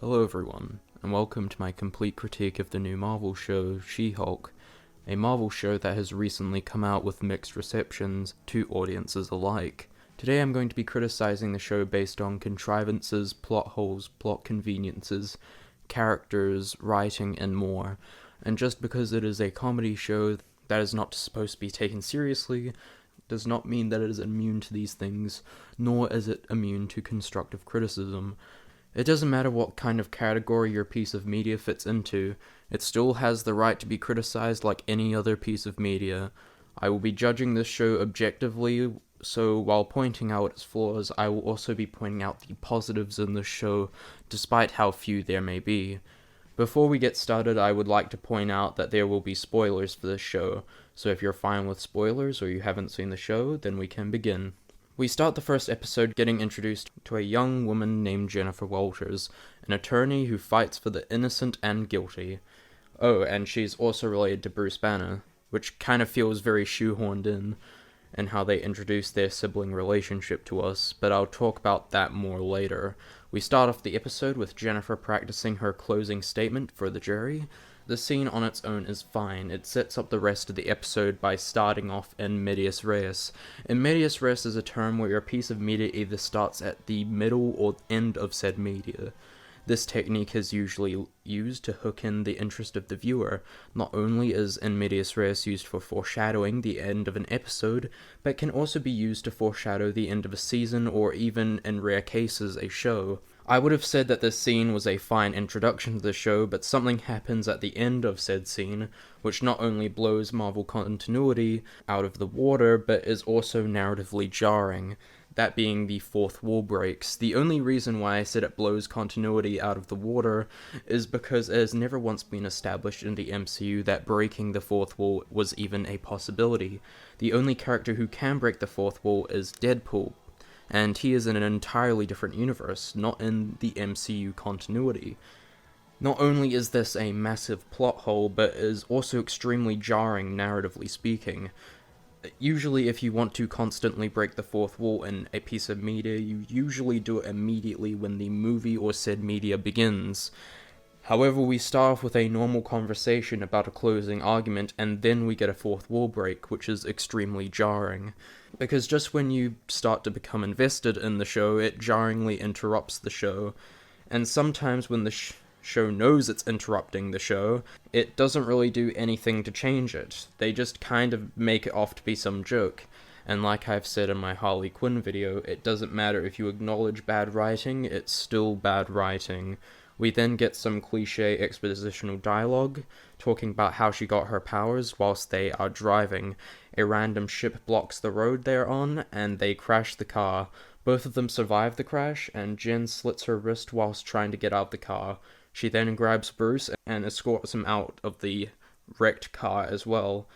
Hello everyone, and welcome to my complete critique of the new Marvel show, She-Hulk, a Marvel show that has recently come out with mixed receptions to audiences alike. Today I'm going to be criticizing the show based on contrivances, plot holes, plot conveniences, characters, writing, and more. And just because it is a comedy show that is not supposed to be taken seriously, does not mean that it is immune to these things, nor is it immune to constructive criticism. It doesn't matter what kind of category your piece of media fits into, it still has the right to be criticized like any other piece of media. I will be judging this show objectively, so while pointing out its flaws, I will also be pointing out the positives in the show, despite how few there may be. Before we get started, I would like to point out that there will be spoilers for this show, so if you're fine with spoilers or you haven't seen the show, then we can begin. We start the first episode getting introduced to a young woman named Jennifer Walters, an attorney who fights for the innocent and guilty. Oh, and she's also related to Bruce Banner, which kind of feels very shoehorned in how they introduce their sibling relationship to us, but I'll talk about that more later. We start off the episode with Jennifer practicing her closing statement for the jury. The scene on its own is fine. It sets up the rest of the episode by starting off in medias res. In medias res is a term where a piece of media either starts at the middle or end of said media. This technique is usually used to hook in the interest of the viewer. Not only is in medias res used for foreshadowing the end of an episode, but can also be used to foreshadow the end of a season or even, in rare cases, a show. I would have said that this scene was a fine introduction to the show, but something happens at the end of said scene, which not only blows Marvel continuity out of the water, but is also narratively jarring. That being the fourth wall breaks. The only reason why I said it blows continuity out of the water is because it has never once been established in the MCU that breaking the fourth wall was even a possibility. The only character who can break the fourth wall is Deadpool, and he is in an entirely different universe, not in the MCU continuity. Not only is this a massive plot hole, but is also extremely jarring narratively speaking. Usually if you want to constantly break the fourth wall in a piece of media, you usually do it immediately when the movie or said media begins. However, we start off with a normal conversation about a closing argument, and then we get a fourth wall break, which is extremely jarring. Because just when you start to become invested in the show, it jarringly interrupts the show. And sometimes when the show knows it's interrupting the show, it doesn't really do anything to change it. They just kind of make it off to be some joke. And like I've said in my Harley Quinn video, it doesn't matter if you acknowledge bad writing, it's still bad writing. We then get some cliche expositional dialogue, talking about how she got her powers whilst they are driving. A random ship blocks the road they're on, and they crash the car. Both of them survive the crash, and Jen slits her wrist whilst trying to get out of the car. She then grabs Bruce and escorts him out of the wrecked car as well,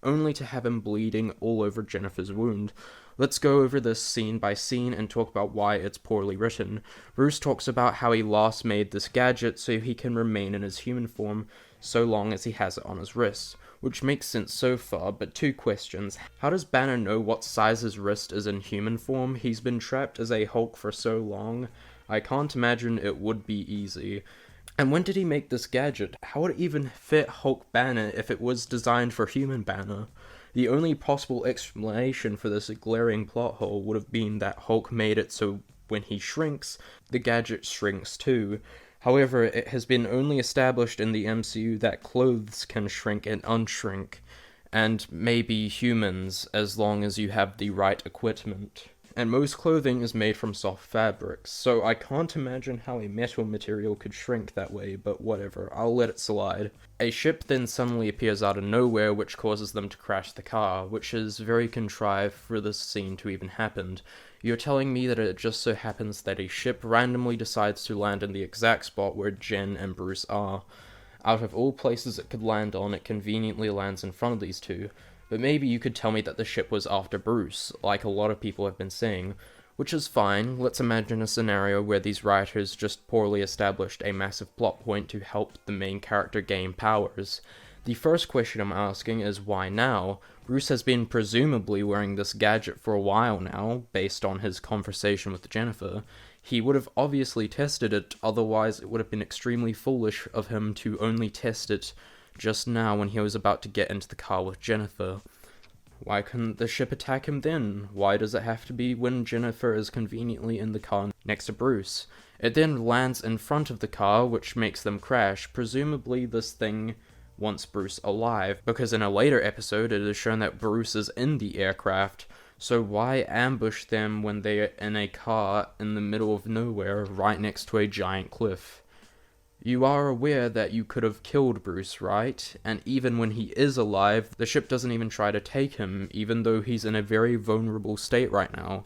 only to have him bleeding all over Jennifer's wound. Let's go over this scene by scene and talk about why it's poorly written. Bruce talks about how he last made this gadget so he can remain in his human form so long as he has it on his wrist, which makes sense so far, but two questions. How does Banner know what size his wrist is in human form? He's been trapped as a Hulk for so long. I can't imagine it would be easy. And when did he make this gadget? How would it even fit Hulk Banner if it was designed for human Banner? The only possible explanation for this glaring plot hole would have been that Hulk made it so when he shrinks, the gadget shrinks too. However, it has been only established in the MCU that clothes can shrink and unshrink, and maybe humans, as long as you have the right equipment. And most clothing is made from soft fabrics, so I can't imagine how a metal material could shrink that way, but whatever, I'll let it slide. A ship then suddenly appears out of nowhere, which causes them to crash the car, which is very contrived for this scene to even happen. You're telling me that it just so happens that a ship randomly decides to land in the exact spot where Jen and Bruce are. Out of all places it could land on, it conveniently lands in front of these two. But maybe you could tell me that the ship was after Bruce, like a lot of people have been saying, which is fine. Let's imagine a scenario where these writers just poorly established a massive plot point to help the main character gain powers. The first question I'm asking is why now? Bruce has been presumably wearing this gadget for a while now, based on his conversation with Jennifer. He would have obviously tested it, otherwise it would have been extremely foolish of him to only test it just now when he was about to get into the car with Jennifer. Why couldn't the ship attack him then? Why does it have to be when Jennifer is conveniently in the car next to Bruce? It then lands in front of the car, which makes them crash. Presumably this thing wants Bruce alive, because in a later episode it is shown that Bruce is in the aircraft, so why ambush them when they're in a car in the middle of nowhere right next to a giant cliff? You are aware that you could have killed Bruce, right? And even when he is alive, the ship doesn't even try to take him, even though he's in a very vulnerable state right now.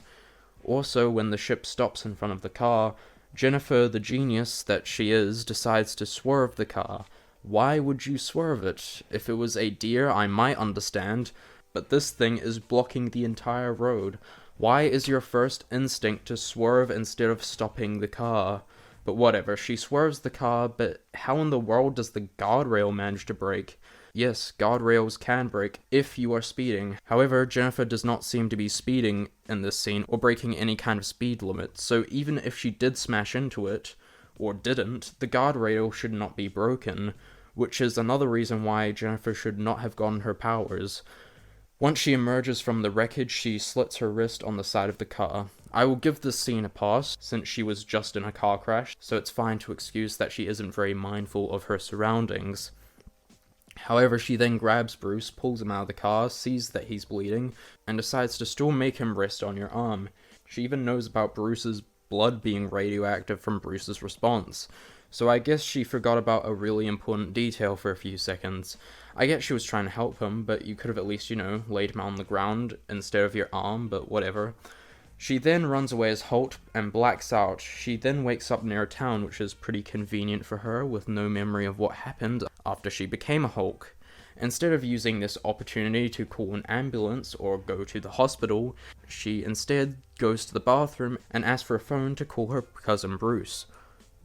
Also, when the ship stops in front of the car, Jennifer, the genius that she is, decides to swerve the car. Why would you swerve it? If it was a deer, I might understand, but this thing is blocking the entire road. Why is your first instinct to swerve instead of stopping the car? But whatever, she swerves the car, but how in the world does the guardrail manage to break? Yes, guardrails can break if you are speeding. However, Jennifer does not seem to be speeding in this scene or breaking any kind of speed limit, so even if she did smash into it, or didn't, the guardrail should not be broken, which is another reason why Jennifer should not have gotten her powers. Once she emerges from the wreckage, she slits her wrist on the side of the car. I will give this scene a pass, since she was just in a car crash, so it's fine to excuse that she isn't very mindful of her surroundings. However, she then grabs Bruce, pulls him out of the car, sees that he's bleeding, and decides to still make him rest on your arm. She even knows about Bruce's blood being radioactive from Bruce's response. So I guess she forgot about a really important detail for a few seconds. I get she was trying to help him, but you could have at least, laid him on the ground instead of your arm, but whatever. She then runs away as Hulk and blacks out. She then wakes up near a town, which is pretty convenient for her, with no memory of what happened after she became a Hulk. Instead of using this opportunity to call an ambulance or go to the hospital, she instead goes to the bathroom and asks for a phone to call her cousin Bruce.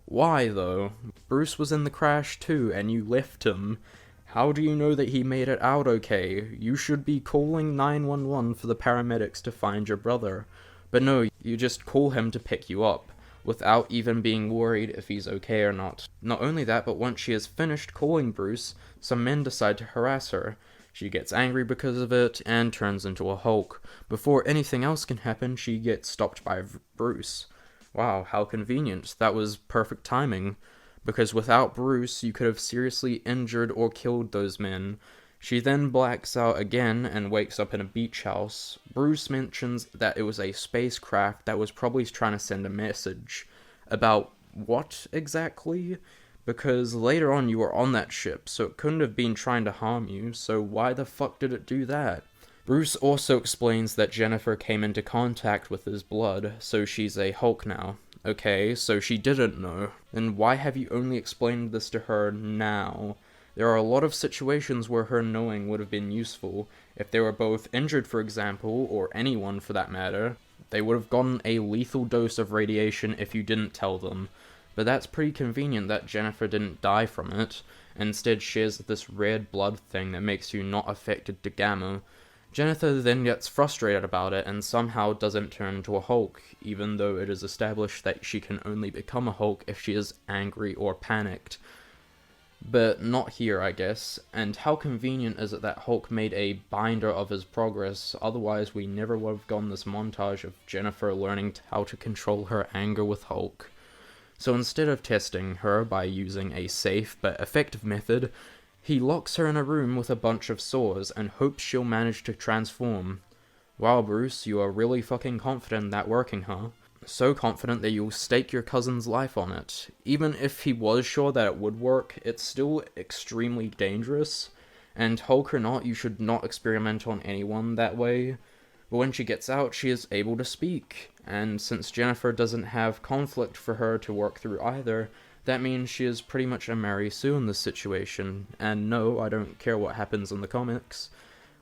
Why, though? Bruce was in the crash too, and you left him. How do you know that he made it out okay? You should be calling 911 for the paramedics to find your brother. But no, you just call him to pick you up, without even being worried if he's okay or not. Not only that, but once she has finished calling Bruce, some men decide to harass her. She gets angry because of it, and turns into a Hulk. Before anything else can happen, she gets stopped by Bruce. Wow, how convenient. That was perfect timing. Because without Bruce, you could have seriously injured or killed those men. She then blacks out again and wakes up in a beach house. Bruce mentions that it was a spacecraft that was probably trying to send a message. About what exactly? Because later on you were on that ship, so it couldn't have been trying to harm you, so why the fuck did it do that? Bruce also explains that Jennifer came into contact with his blood, so she's a Hulk now. Okay, so she didn't know. Then why have you only explained this to her now? There are a lot of situations where her knowing would have been useful. If they were both injured, for example, or anyone for that matter, they would have gotten a lethal dose of radiation if you didn't tell them. But that's pretty convenient that Jennifer didn't die from it, and instead shares this red blood thing that makes you not affected to gamma. Jennifer then gets frustrated about it and somehow doesn't turn into a Hulk, even though it is established that she can only become a Hulk if she is angry or panicked. But not here, I guess, and how convenient is it that Hulk made a binder of his progress, otherwise we never would have gotten this montage of Jennifer learning how to control her anger with Hulk. So instead of testing her by using a safe but effective method, he locks her in a room with a bunch of saws and hopes she'll manage to transform. Wow, Bruce, you are really fucking confident in that working, huh? So confident that you'll stake your cousin's life on it. Even if he was sure that it would work, it's still extremely dangerous, and Hulk or not, you should not experiment on anyone that way. But when she gets out, she is able to speak, and since Jennifer doesn't have conflict for her to work through either, that means she is pretty much a Mary Sue in this situation, and no, I don't care what happens in the comics.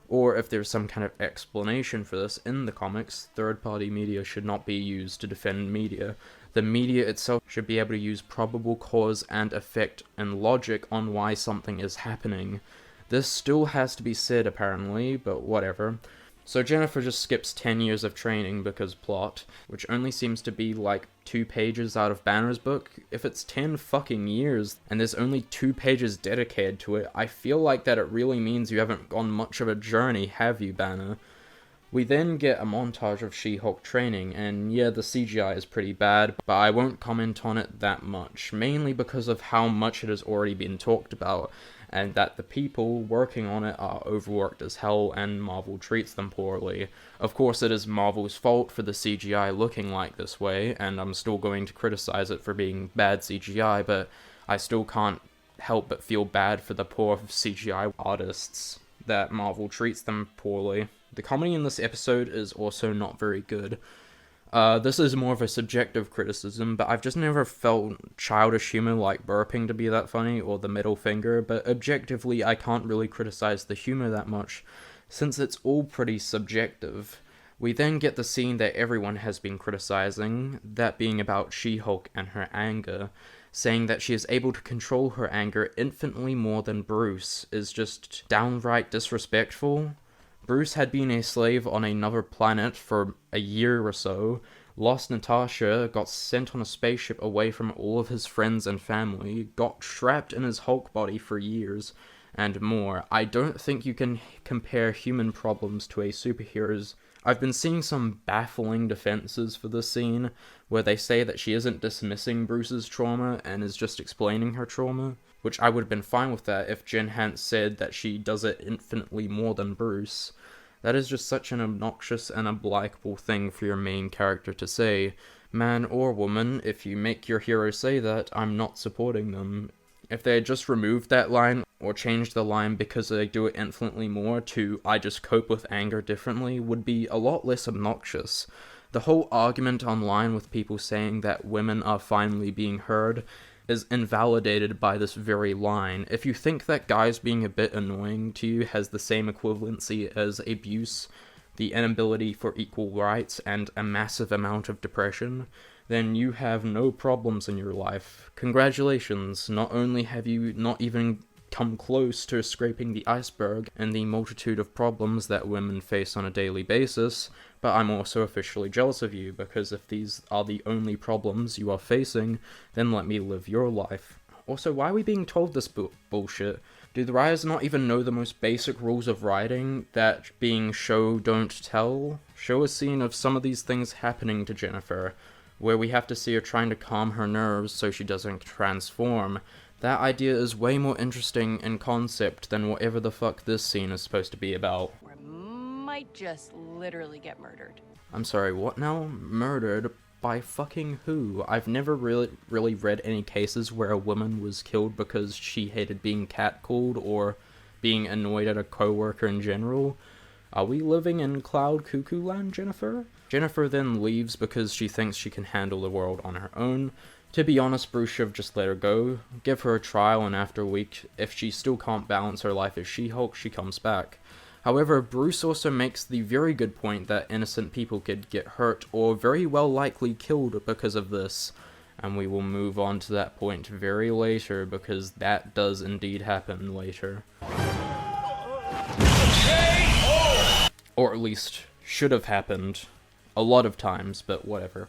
Or if there's some kind of explanation for this in the comics, third-party media should not be used to defend media. The media itself should be able to use probable cause and effect and logic on why something is happening. This still has to be said, apparently, but whatever. So Jennifer just skips 10 years of training because plot, which only seems to be like 2 pages out of Banner's book. If it's 10 fucking years and there's only 2 pages dedicated to it, I feel like that it really means you haven't gone much of a journey, have you, Banner? We then get a montage of She-Hulk training, and yeah, the CGI is pretty bad, but I won't comment on it that much, mainly because of how much it has already been talked about, and that the people working on it are overworked as hell and Marvel treats them poorly. Of course, it is Marvel's fault for the CGI looking like this way, and I'm still going to criticize it for being bad CGI, but I still can't help but feel bad for the poor CGI artists that Marvel treats them poorly. The comedy in this episode is also not very good. This is more of a subjective criticism, but I've just never felt childish humor like burping to be that funny, or the middle finger, but objectively I can't really criticize the humor that much, since it's all pretty subjective. We then get the scene that everyone has been criticizing, that being about She-Hulk and her anger, saying that she is able to control her anger infinitely more than Bruce is just downright disrespectful. Bruce had been a slave on another planet for a year or so, lost Natasha, got sent on a spaceship away from all of his friends and family, got trapped in his Hulk body for years, and more. I don't think you can compare human problems to a superhero's. I've been seeing some baffling defenses for this scene, where they say that she isn't dismissing Bruce's trauma and is just explaining her trauma, which I would have been fine with that if Jen hadn't said that she does it infinitely more than Bruce. That is just such an obnoxious and unlikable thing for your main character to say. Man or woman, if you make your hero say that, I'm not supporting them. If they had just removed that line, or changed the line because they do it infinitely more to I just cope with anger differently, would be a lot less obnoxious. The whole argument online with people saying that women are finally being heard is invalidated by this very line. If you think that guys being a bit annoying to you has the same equivalency as abuse, the inability for equal rights, and a massive amount of depression, then you have no problems in your life. Congratulations, not only have you not even come close to scraping the iceberg and the multitude of problems that women face on a daily basis, but I'm also officially jealous of you, because if these are the only problems you are facing, then let me live your life. Also, why are we being told this bullshit? Do the writers not even know the most basic rules of writing, that being show, don't tell? Show a scene of some of these things happening to Jennifer, where we have to see her trying to calm her nerves so she doesn't transform. That idea is way more interesting in concept than whatever the fuck this scene is supposed to be about. Or might just literally get murdered. I'm sorry, what now? Murdered? By fucking who? I've never really read any cases where a woman was killed because she hated being catcalled or being annoyed at a coworker in general. Are we living in Cloud Cuckoo Land, Jennifer? Jennifer then leaves because she thinks she can handle the world on her own. To be honest, Bruce should have just let her go, give her a trial, and after a week, if she still can't balance her life as She-Hulk, she comes back. However, Bruce also makes the very good point that innocent people could get hurt or very well likely killed because of this, and we will move on to that point very later, because that does indeed happen later. Or at least, should have happened. A lot of times, but whatever.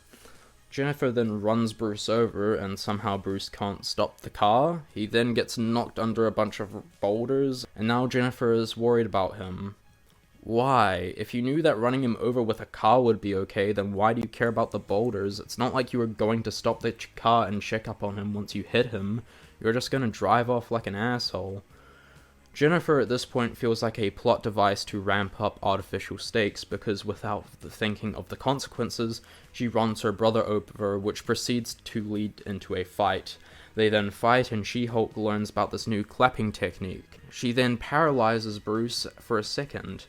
Jennifer then runs Bruce over, and somehow Bruce can't stop the car. He then gets knocked under a bunch of boulders, and now Jennifer is worried about him. Why? If you knew that running him over with a car would be okay, then why do you care about the boulders? It's not like you were going to stop the car and check up on him once you hit him. You're just gonna drive off like an asshole. Jennifer at this point feels like a plot device to ramp up artificial stakes, because without the thinking of the consequences, she runs her brother over, which proceeds to lead into a fight. They then fight, and She-Hulk learns about this new clapping technique. She then paralyzes Bruce for a second.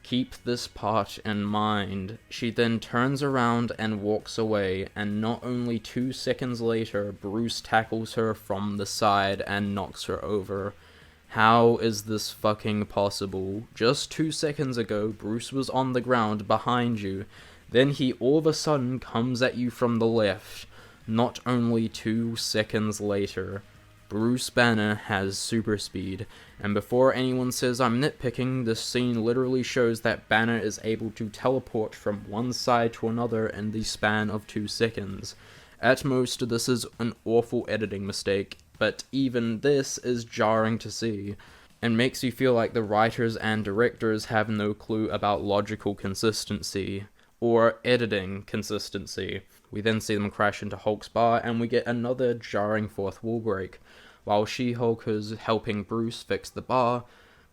Keep this part in mind. She then turns around and walks away, and not only 2 seconds later, Bruce tackles her from the side and knocks her over. How is this fucking possible? Just 2 seconds ago, Bruce was on the ground behind you. Then he all of a sudden comes at you from the left. Not only 2 seconds later. Bruce Banner has super speed, and before anyone says I'm nitpicking, this scene literally shows that Banner is able to teleport from one side to another in the span of 2 seconds. At most, this is an awful editing mistake, but even this is jarring to see, and makes you feel like the writers and directors have no clue about logical consistency, or editing consistency. We then see them crash into Hulk's bar, and we get another jarring fourth wall break. While She-Hulk is helping Bruce fix the bar,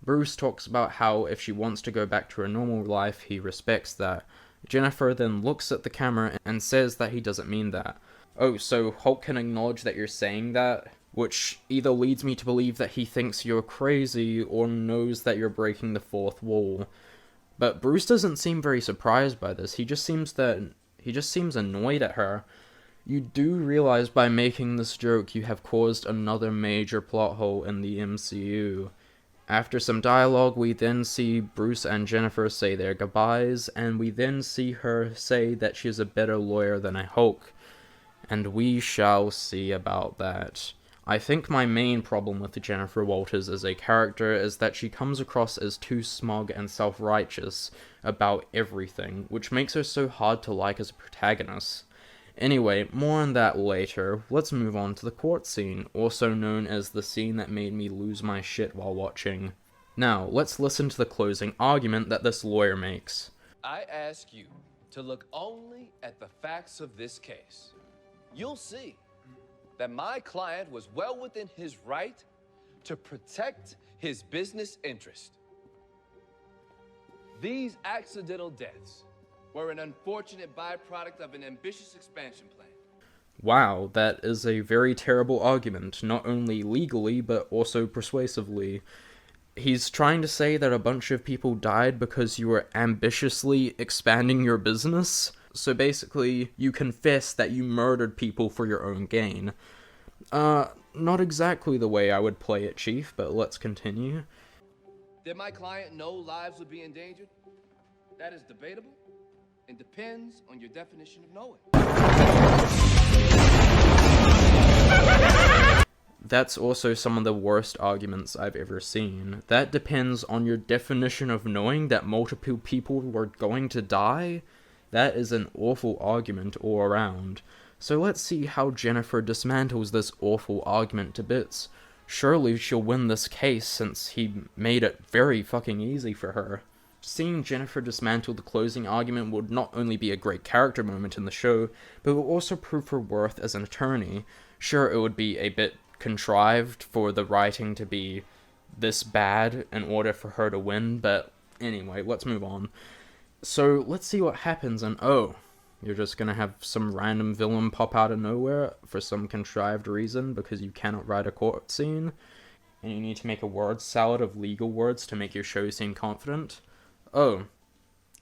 Bruce talks about how if she wants to go back to her normal life, he respects that. Jennifer then looks at the camera and says that he doesn't mean that. Oh, so Hulk can acknowledge that you're saying that? Which either leads me to believe that he thinks you're crazy or knows that you're breaking the fourth wall. But Bruce doesn't seem very surprised by this. He just seems annoyed at her. You do realize by making this joke you have caused another major plot hole in the MCU. After some dialogue, we then see Bruce and Jennifer say their goodbyes, and we then see her say that she is a better lawyer than a Hulk. And we shall see about that. I think my main problem with Jennifer Walters as a character is that she comes across as too smug and self-righteous about everything, which makes her so hard to like as a protagonist. Anyway, more on that later. Let's move on to the court scene, also known as the scene that made me lose my shit while watching. Now, let's listen to the closing argument that this lawyer makes. I ask you to look only at the facts of this case. You'll see that my client was well within his right to protect his business interest. These accidental deaths were an unfortunate byproduct of an ambitious expansion plan. Wow, that is a very terrible argument, not only legally, but also persuasively. He's trying to say that a bunch of people died because you were ambitiously expanding your business? So basically, you confess that you murdered people for your own gain. Not exactly the way I would play it, Chief, but let's continue. Did my client know lives would be endangered? That is debatable and depends on your definition of knowing. That's also some of the worst arguments I've ever seen. That depends on your definition of knowing that multiple people were going to die? That is an awful argument all around. So let's see how Jennifer dismantles this awful argument to bits. Surely she'll win this case since he made it very fucking easy for her. Seeing Jennifer dismantle the closing argument would not only be a great character moment in the show, but will also prove her worth as an attorney. Sure, it would be a bit contrived for the writing to be this bad in order for her to win, but anyway, let's move on. So let's see what happens, and oh, you're just gonna have some random villain pop out of nowhere for some contrived reason because you cannot write a court scene, and you need to make a word salad of legal words to make your show seem confident. Oh,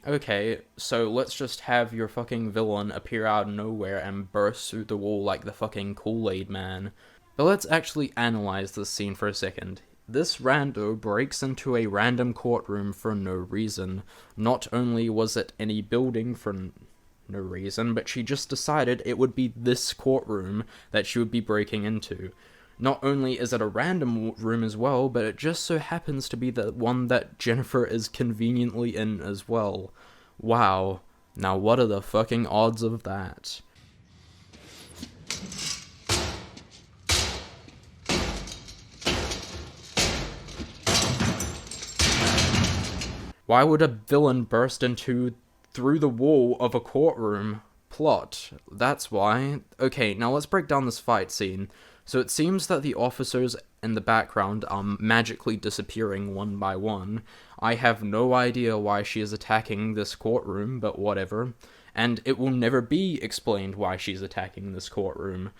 okay, so let's just have your fucking villain appear out of nowhere and burst through the wall like the fucking Kool-Aid Man. But let's actually analyze this scene for a second. This rando breaks into a random courtroom for no reason. Not only was it any building for no reason, but she just decided it would be this courtroom that she would be breaking into. Not only is it a random room as well, but it just so happens to be the one that Jennifer is conveniently in as well. Wow. Now what are the fucking odds of that? Why would a villain burst through the wall of a courtroom? Plot. That's why. Okay, now let's break down this fight scene. So it seems that the officers in the background are magically disappearing one by one. I have no idea why she is attacking this courtroom, but whatever. And it will never be explained why she's attacking this courtroom.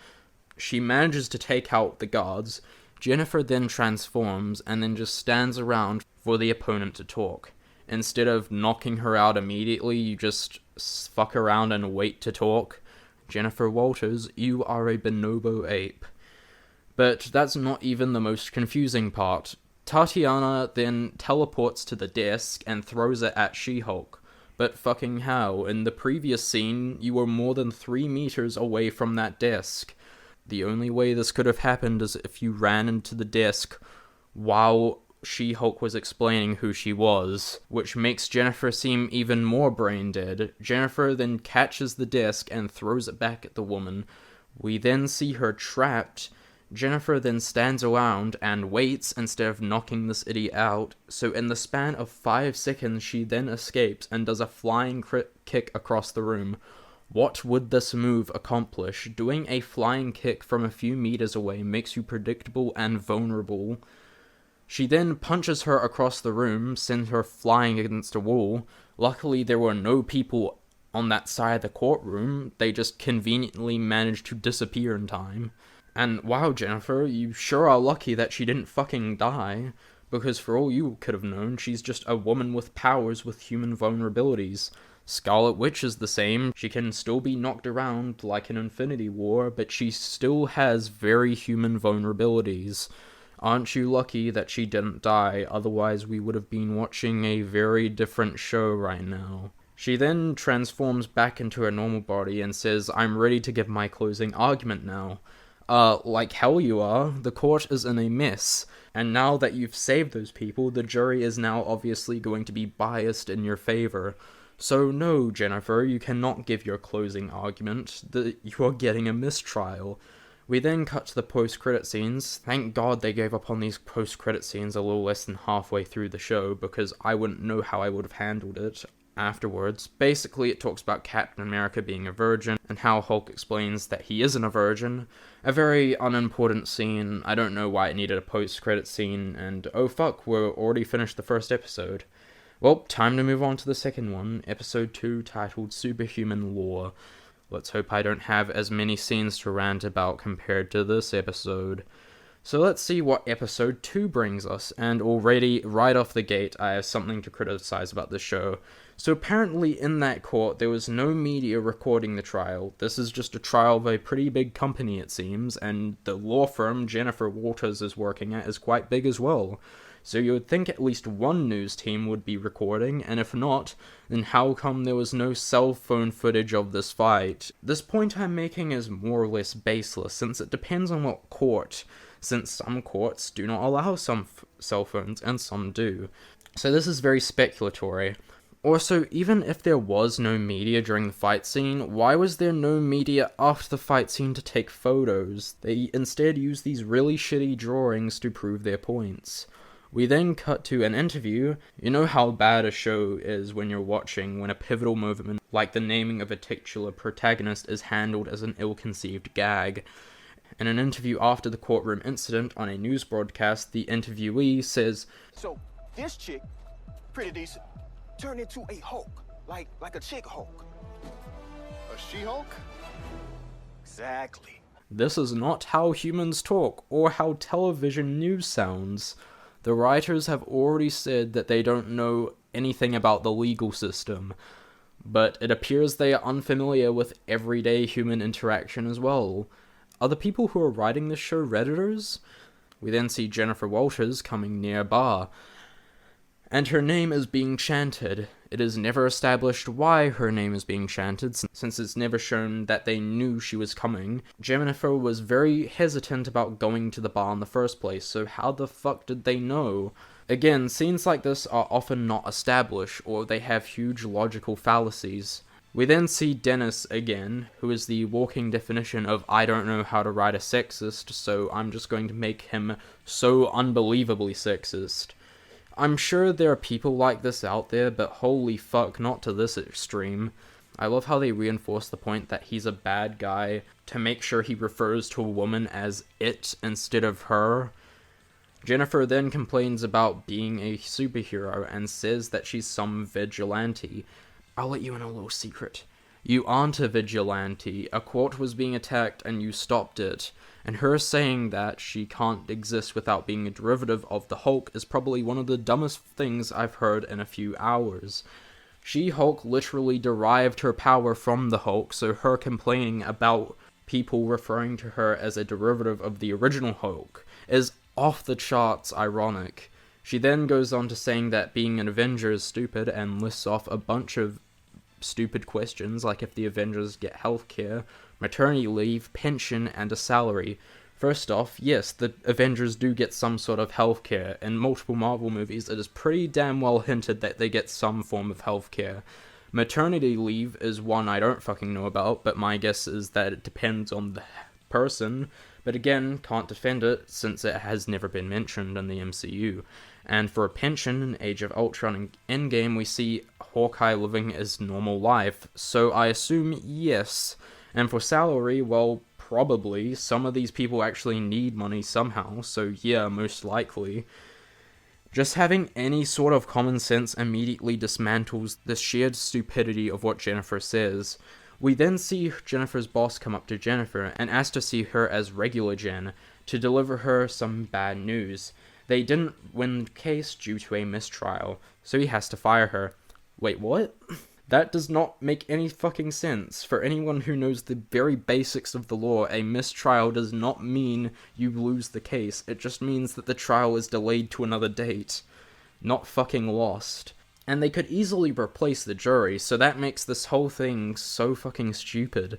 She manages to take out the guards. Jennifer then transforms and then just stands around for the opponent to talk. Instead of knocking her out immediately, you just fuck around and wait to talk. Jennifer Walters, you are a bonobo ape. But that's not even the most confusing part. Tatiana then teleports to the desk and throws it at She-Hulk. But fucking how? In the previous scene, you were more than 3 meters away from that desk. The only way this could have happened is if you ran into the desk while She-Hulk was explaining who she was, which makes Jennifer seem even more brain dead. Jennifer then catches the desk and throws it back at the woman. We then see her trapped. Jennifer then stands around and waits instead of knocking this idiot out, so in the span of 5 seconds she then escapes and does a flying kick across the room. What would this move accomplish? Doing a flying kick from a few meters away makes you predictable and vulnerable. She then punches her across the room, sends her flying against a wall. Luckily there were no people on that side of the courtroom, they just conveniently managed to disappear in time. And wow, Jennifer, you sure are lucky that she didn't fucking die, because for all you could have known, she's just a woman with powers with human vulnerabilities. Scarlet Witch is the same, she can still be knocked around like an Infinity War, but she still has very human vulnerabilities. Aren't you lucky that she didn't die, otherwise we would have been watching a very different show right now. She then transforms back into her normal body and says, "I'm ready to give my closing argument now." Like hell you are. The court is in a mess, and now that you've saved those people, the jury is now obviously going to be biased in your favor. So no, Jennifer, you cannot give your closing argument. You are getting a mistrial. We then cut to the post-credit scenes. Thank God they gave up on these post-credit scenes a little less than halfway through the show, because I wouldn't know how I would have handled it afterwards. Basically, it talks about Captain America being a virgin, and how Hulk explains that he isn't a virgin. A very unimportant scene. I don't know why it needed a post-credit scene, and oh fuck, we're already finished the first episode. Well, time to move on to the second one, episode 2, titled Superhuman Lore. Let's hope I don't have as many scenes to rant about compared to this episode. So let's see what episode 2 brings us, and already, right off the gate, I have something to criticize about this show. So apparently in that court, there was no media recording the trial. This is just a trial of a pretty big company, it seems, and the law firm Jennifer Walters is working at is quite big as well. So you would think at least one news team would be recording, and if not, then how come there was no cell phone footage of this fight? This point I'm making is more or less baseless, since it depends on what court, since some courts do not allow some cell phones, and some do. So this is very speculatory. Also, even if there was no media during the fight scene, why was there no media after the fight scene to take photos? They instead used these really shitty drawings to prove their points. We then cut to an interview. You know how bad a show is when you're watching when a pivotal moment, like the naming of a titular protagonist, is handled as an ill-conceived gag. In an interview after the courtroom incident on a news broadcast, the interviewee says, "So, this chick, pretty decent, turned into a Hulk, like a chick Hulk." A She-Hulk? Exactly. "This is not how humans talk, or how television news sounds. The writers have already said that they don't know anything about the legal system, but it appears they are unfamiliar with everyday human interaction as well. Are the people who are writing this show Redditors?" We then see Jennifer Walters coming near a bar, and her name is being chanted. It is never established why her name is being chanted, since it's never shown that they knew she was coming. Jennifer was very hesitant about going to the bar in the first place, so how the fuck did they know? Again, scenes like this are often not established, or they have huge logical fallacies. We then see Dennis again, who is the walking definition of "I don't know how to write a sexist, so I'm just going to make him so unbelievably sexist." I'm sure there are people like this out there, but holy fuck, not to this extreme. I love how they reinforce the point that he's a bad guy to make sure he refers to a woman as it instead of her. Jennifer then complains about being a superhero and says that she's some vigilante. I'll let you in a little secret. You aren't a vigilante. A court was being attacked and you stopped it. And her saying that she can't exist without being a derivative of the Hulk is probably one of the dumbest things I've heard in a few hours. She-Hulk literally derived her power from the Hulk, so her complaining about people referring to her as a derivative of the original Hulk is off the charts ironic. She then goes on to saying that being an Avenger is stupid and lists off a bunch of stupid questions, like if the Avengers get healthcare, maternity leave, pension, and a salary. First off, yes, the Avengers do get some sort of healthcare. In multiple Marvel movies, it is pretty damn well hinted that they get some form of healthcare. Maternity leave is one I don't fucking know about, but my guess is that it depends on the person. But again, can't defend it, since it has never been mentioned in the MCU. And for a pension in Age of Ultron and Endgame, we see Hawkeye living his normal life, so I assume yes. And for salary, well, probably. Some of these people actually need money somehow, so yeah, most likely. Just having any sort of common sense immediately dismantles the shared stupidity of what Jennifer says. We then see Jennifer's boss come up to Jennifer and ask to see her as regular Jen, to deliver her some bad news. They didn't win the case due to a mistrial, so he has to fire her. Wait, what? That does not make any fucking sense. For anyone who knows the very basics of the law, a mistrial does not mean you lose the case. It just means that the trial is delayed to another date. Not fucking lost. And they could easily replace the jury, so that makes this whole thing so fucking stupid.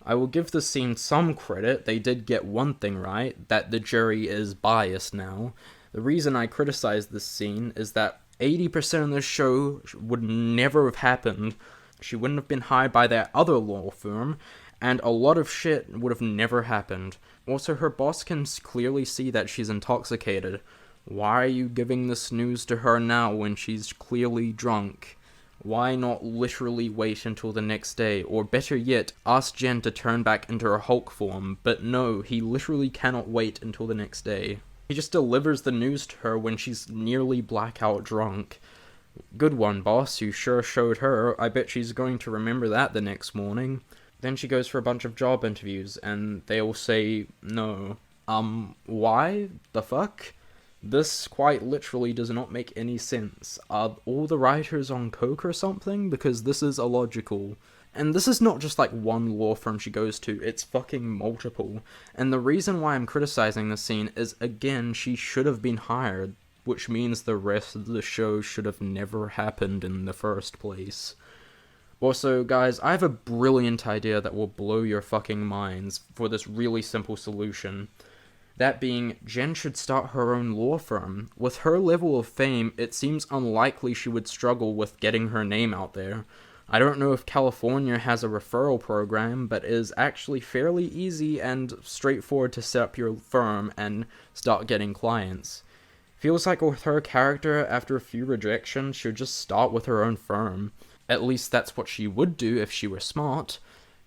I will give the scene some credit. They did get one thing right, that the jury is biased now. The reason I criticize this scene is that 80% of the show would never have happened. She wouldn't have been hired by that other law firm, and a lot of shit would have never happened. Also, her boss can clearly see that she's intoxicated. Why are you giving this news to her now when she's clearly drunk? Why not literally wait until the next day, or better yet, ask Jen to turn back into her Hulk form? But no, he literally cannot wait until the next day. He just delivers the news to her when she's nearly blackout drunk. Good one, boss, you sure showed her. I bet she's going to remember that the next morning. Then she goes for a bunch of job interviews, and they all say no. Why? The fuck? This quite literally does not make any sense. Are all the writers on coke or something? Because this is illogical. And this is not just like one law firm she goes to, it's fucking multiple. And the reason why I'm criticizing this scene is, again, she should have been hired, which means the rest of the show should have never happened in the first place. Also, guys, I have a brilliant idea that will blow your fucking minds for this really simple solution. That being, Jen should start her own law firm. With her level of fame, it seems unlikely she would struggle with getting her name out there. I don't know if California has a referral program, but it is actually fairly easy and straightforward to set up your firm and start getting clients. Feels like with her character, after a few rejections, she'd just start with her own firm. At least that's what she would do if she were smart.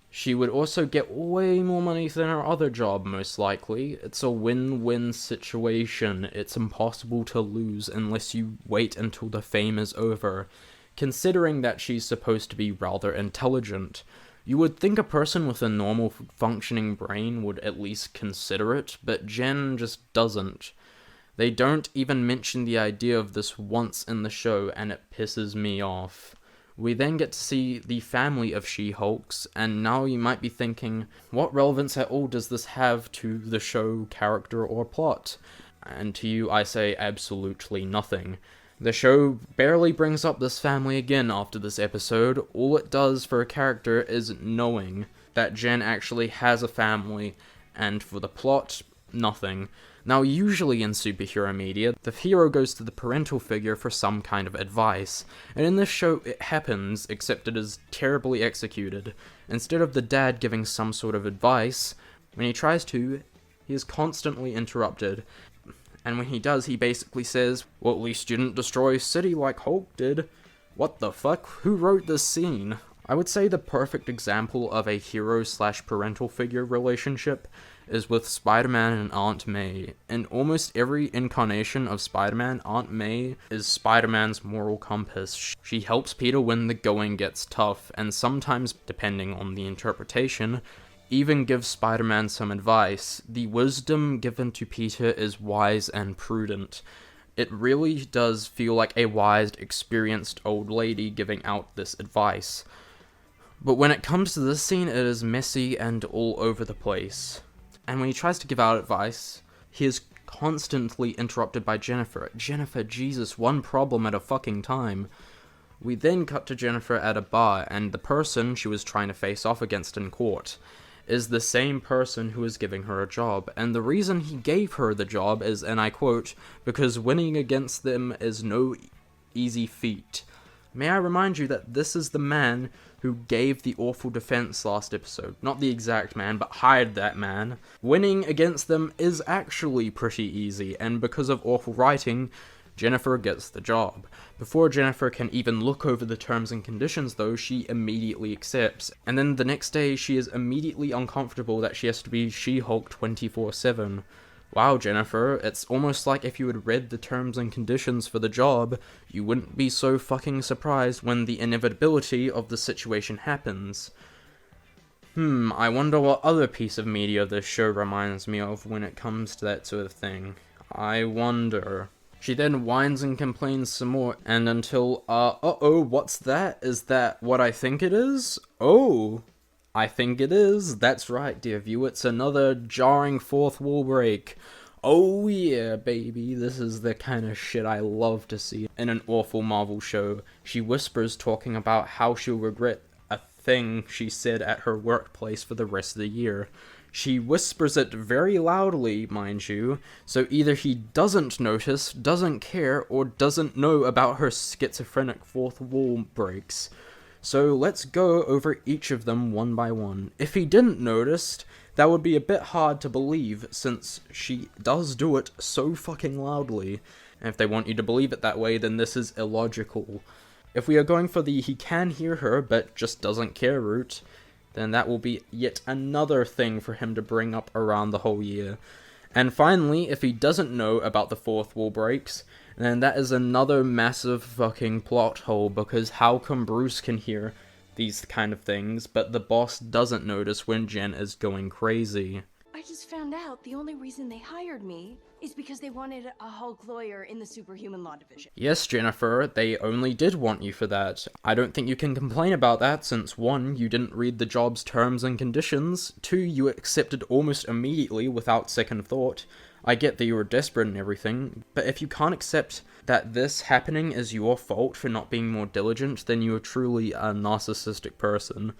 She would also get way more money than her other job, most likely. It's a win-win situation. It's impossible to lose unless you wait until the fame is over. Considering that she's supposed to be rather intelligent, you would think a person with a normal functioning brain would at least consider it, but Jen just doesn't. They don't even mention the idea of this once in the show, and it pisses me off. We then get to see the family of She-Hulks, and now you might be thinking, what relevance at all does this have to the show, character, or plot? And to you, I say absolutely nothing. The show barely brings up this family again after this episode. All it does for a character is knowing that Jen actually has a family, and for the plot, nothing. Now, usually in superhero media, the hero goes to the parental figure for some kind of advice, and in this show it happens, except it is terribly executed. Instead of the dad giving some sort of advice, when he tries to, he is constantly interrupted. And when he does, he basically says, well, at least you didn't destroy a city like Hulk did. What the fuck? Who wrote this scene? I would say the perfect example of a hero/parental figure relationship is with Spider-Man and Aunt May. In almost every incarnation of Spider-Man, Aunt May is Spider-Man's moral compass. She helps Peter when the going gets tough, and sometimes, depending on the interpretation, even gives Spider-Man some advice. The wisdom given to Peter is wise and prudent. It really does feel like a wise, experienced old lady giving out this advice. But when it comes to this scene, it is messy and all over the place. And when he tries to give out advice, he is constantly interrupted by Jennifer. Jennifer, Jesus, one problem at a fucking time. We then cut to Jennifer at a bar, and the person she was trying to face off against in court is the same person who is giving her a job, and the reason he gave her the job is, and I quote, because winning against them is no easy feat. May I remind you that this is the man who gave the awful defense last episode. Not the exact man, but hired that man. Winning against them is actually pretty easy, and because of awful writing, Jennifer gets the job. Before Jennifer can even look over the terms and conditions though, she immediately accepts, and then the next day she is immediately uncomfortable that she has to be She-Hulk 24/7. Wow, Jennifer, it's almost like if you had read the terms and conditions for the job, you wouldn't be so fucking surprised when the inevitability of the situation happens. I wonder what other piece of media this show reminds me of when it comes to that sort of thing. I wonder. She then whines and complains some more, and until, what's that? Is that what I think it is? Oh, I think it is. That's right, dear viewer, it's another jarring fourth wall break. Oh yeah, baby, this is the kind of shit I love to see in an awful Marvel show. She whispers talking about how she'll regret a thing she said at her workplace for the rest of the year. She whispers it very loudly, mind you, so either he doesn't notice, doesn't care, or doesn't know about her schizophrenic fourth wall breaks. So let's go over each of them one by one. If he didn't notice, that would be a bit hard to believe, since she does do it so fucking loudly. And if they want you to believe it that way, then this is illogical. If we are going for the he can hear her, but just doesn't care route, then that will be yet another thing for him to bring up around the whole year. And finally, if he doesn't know about the fourth wall breaks, then that is another massive fucking plot hole, because how come Bruce can hear these kind of things, but the boss doesn't notice when Jen is going crazy? I just found out the only reason they hired me is because they wanted a Hulk lawyer in the superhuman law division. Yes, Jennifer, they only did want you for that. I don't think you can complain about that, since 1, you didn't read the job's terms and conditions, 2, you accepted almost immediately without second thought. I get that you were desperate and everything, but if you can't accept that this happening is your fault for not being more diligent, then you are truly a narcissistic person.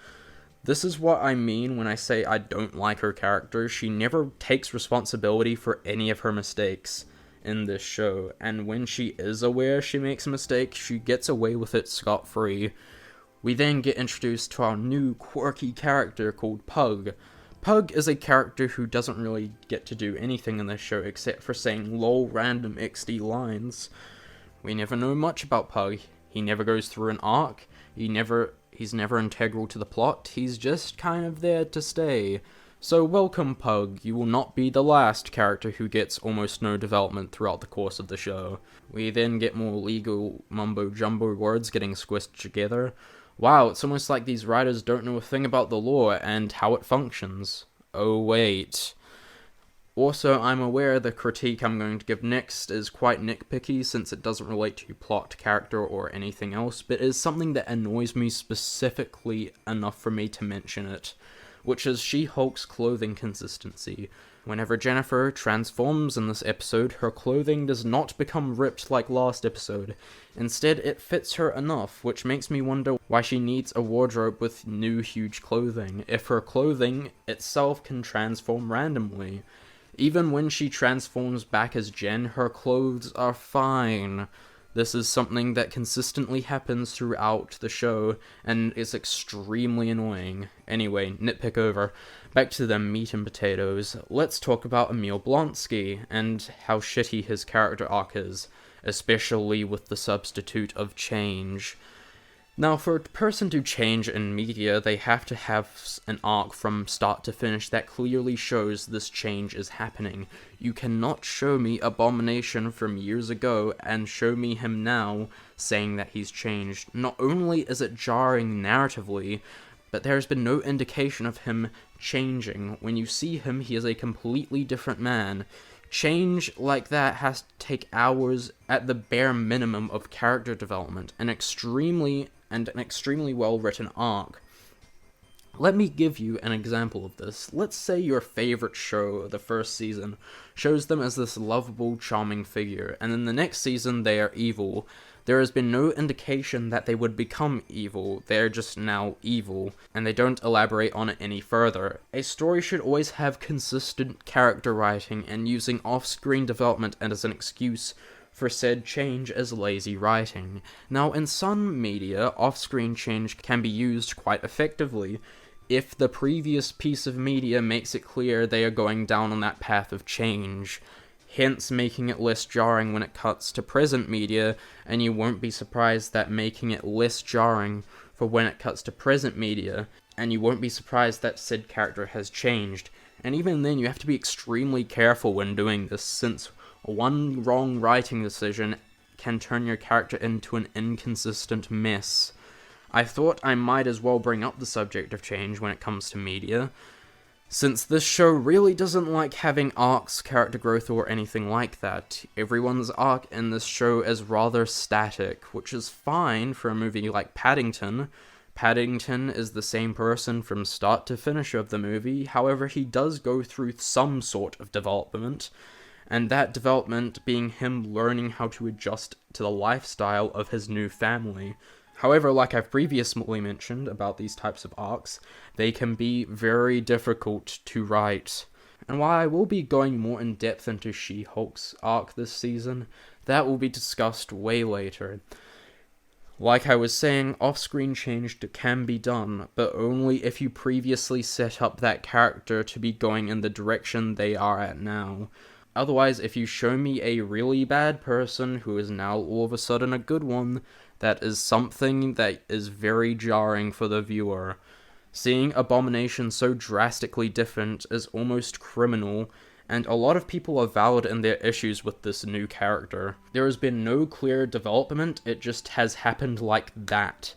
This is what I mean when I say I don't like her character. She never takes responsibility for any of her mistakes in this show, and when she is aware she makes a mistake, she gets away with it scot-free. We then get introduced to our new quirky character called Pug. Pug is a character who doesn't really get to do anything in this show except for saying lol random XD lines. We never know much about Pug. He never goes through an arc. He's never integral to the plot. He's just kind of there to stay. So welcome, Pug. You will not be the last character who gets almost no development throughout the course of the show. We then get more legal mumbo-jumbo words getting squished together. Wow, it's almost like these writers don't know a thing about the law and how it functions. Oh wait. Also, I'm aware the critique I'm going to give next is quite nitpicky since it doesn't relate to plot, character, or anything else, but is something that annoys me specifically enough for me to mention it, which is She-Hulk's clothing consistency. Whenever Jennifer transforms in this episode, her clothing does not become ripped like last episode. Instead, it fits her enough, which makes me wonder why she needs a wardrobe with new huge clothing, if her clothing itself can transform randomly. Even when she transforms back as Jen, her clothes are fine. This is something that consistently happens throughout the show, and is extremely annoying. Anyway, nitpick over. Back to the meat and potatoes. Let's talk about Emil Blonsky, and how shitty his character arc is, especially with the substitute of change. Now, for a person to change in media, they have to have an arc from start to finish that clearly shows this change is happening. You cannot show me Abomination from years ago and show me him now saying that he's changed. Not only is it jarring narratively, but there's been no indication of him changing. When you see him, he is a completely different man. Change like that has to take hours at the bare minimum of character development, an extremely well written arc. Let me give you an example of this. Let's say your favorite show, the first season, shows them as this lovable, charming figure, and in the next season they are evil. There has been no indication that they would become evil, they're just now evil, and they don't elaborate on it any further. A story should always have consistent character writing, and using off-screen development as an excuse for said change as lazy writing. Now, in some media, off-screen change can be used quite effectively if the previous piece of media makes it clear they are going down on that path of change, hence making it less jarring when it cuts to present media, and you won't be surprised that making it less jarring for when it cuts to present media, and you won't be surprised that said character has changed. And even then, you have to be extremely careful when doing this, since one wrong writing decision can turn your character into an inconsistent mess. I thought I might as well bring up the subject of change when it comes to media, since this show really doesn't like having arcs, character growth, or anything like that. Everyone's arc in this show is rather static, which is fine for a movie like Paddington. Paddington is the same person from start to finish of the movie, however he does go through some sort of development, and that development being him learning how to adjust to the lifestyle of his new family. However, like I've previously mentioned about these types of arcs, they can be very difficult to write. And while I will be going more in depth into She-Hulk's arc this season, that will be discussed way later. Like I was saying, off-screen change can be done, but only if you previously set up that character to be going in the direction they are at now. Otherwise, if you show me a really bad person who is now all of a sudden a good one, that is something that is very jarring for the viewer. Seeing Abomination so drastically different is almost criminal, and a lot of people are valid in their issues with this new character. There has been no clear development, it just has happened like that.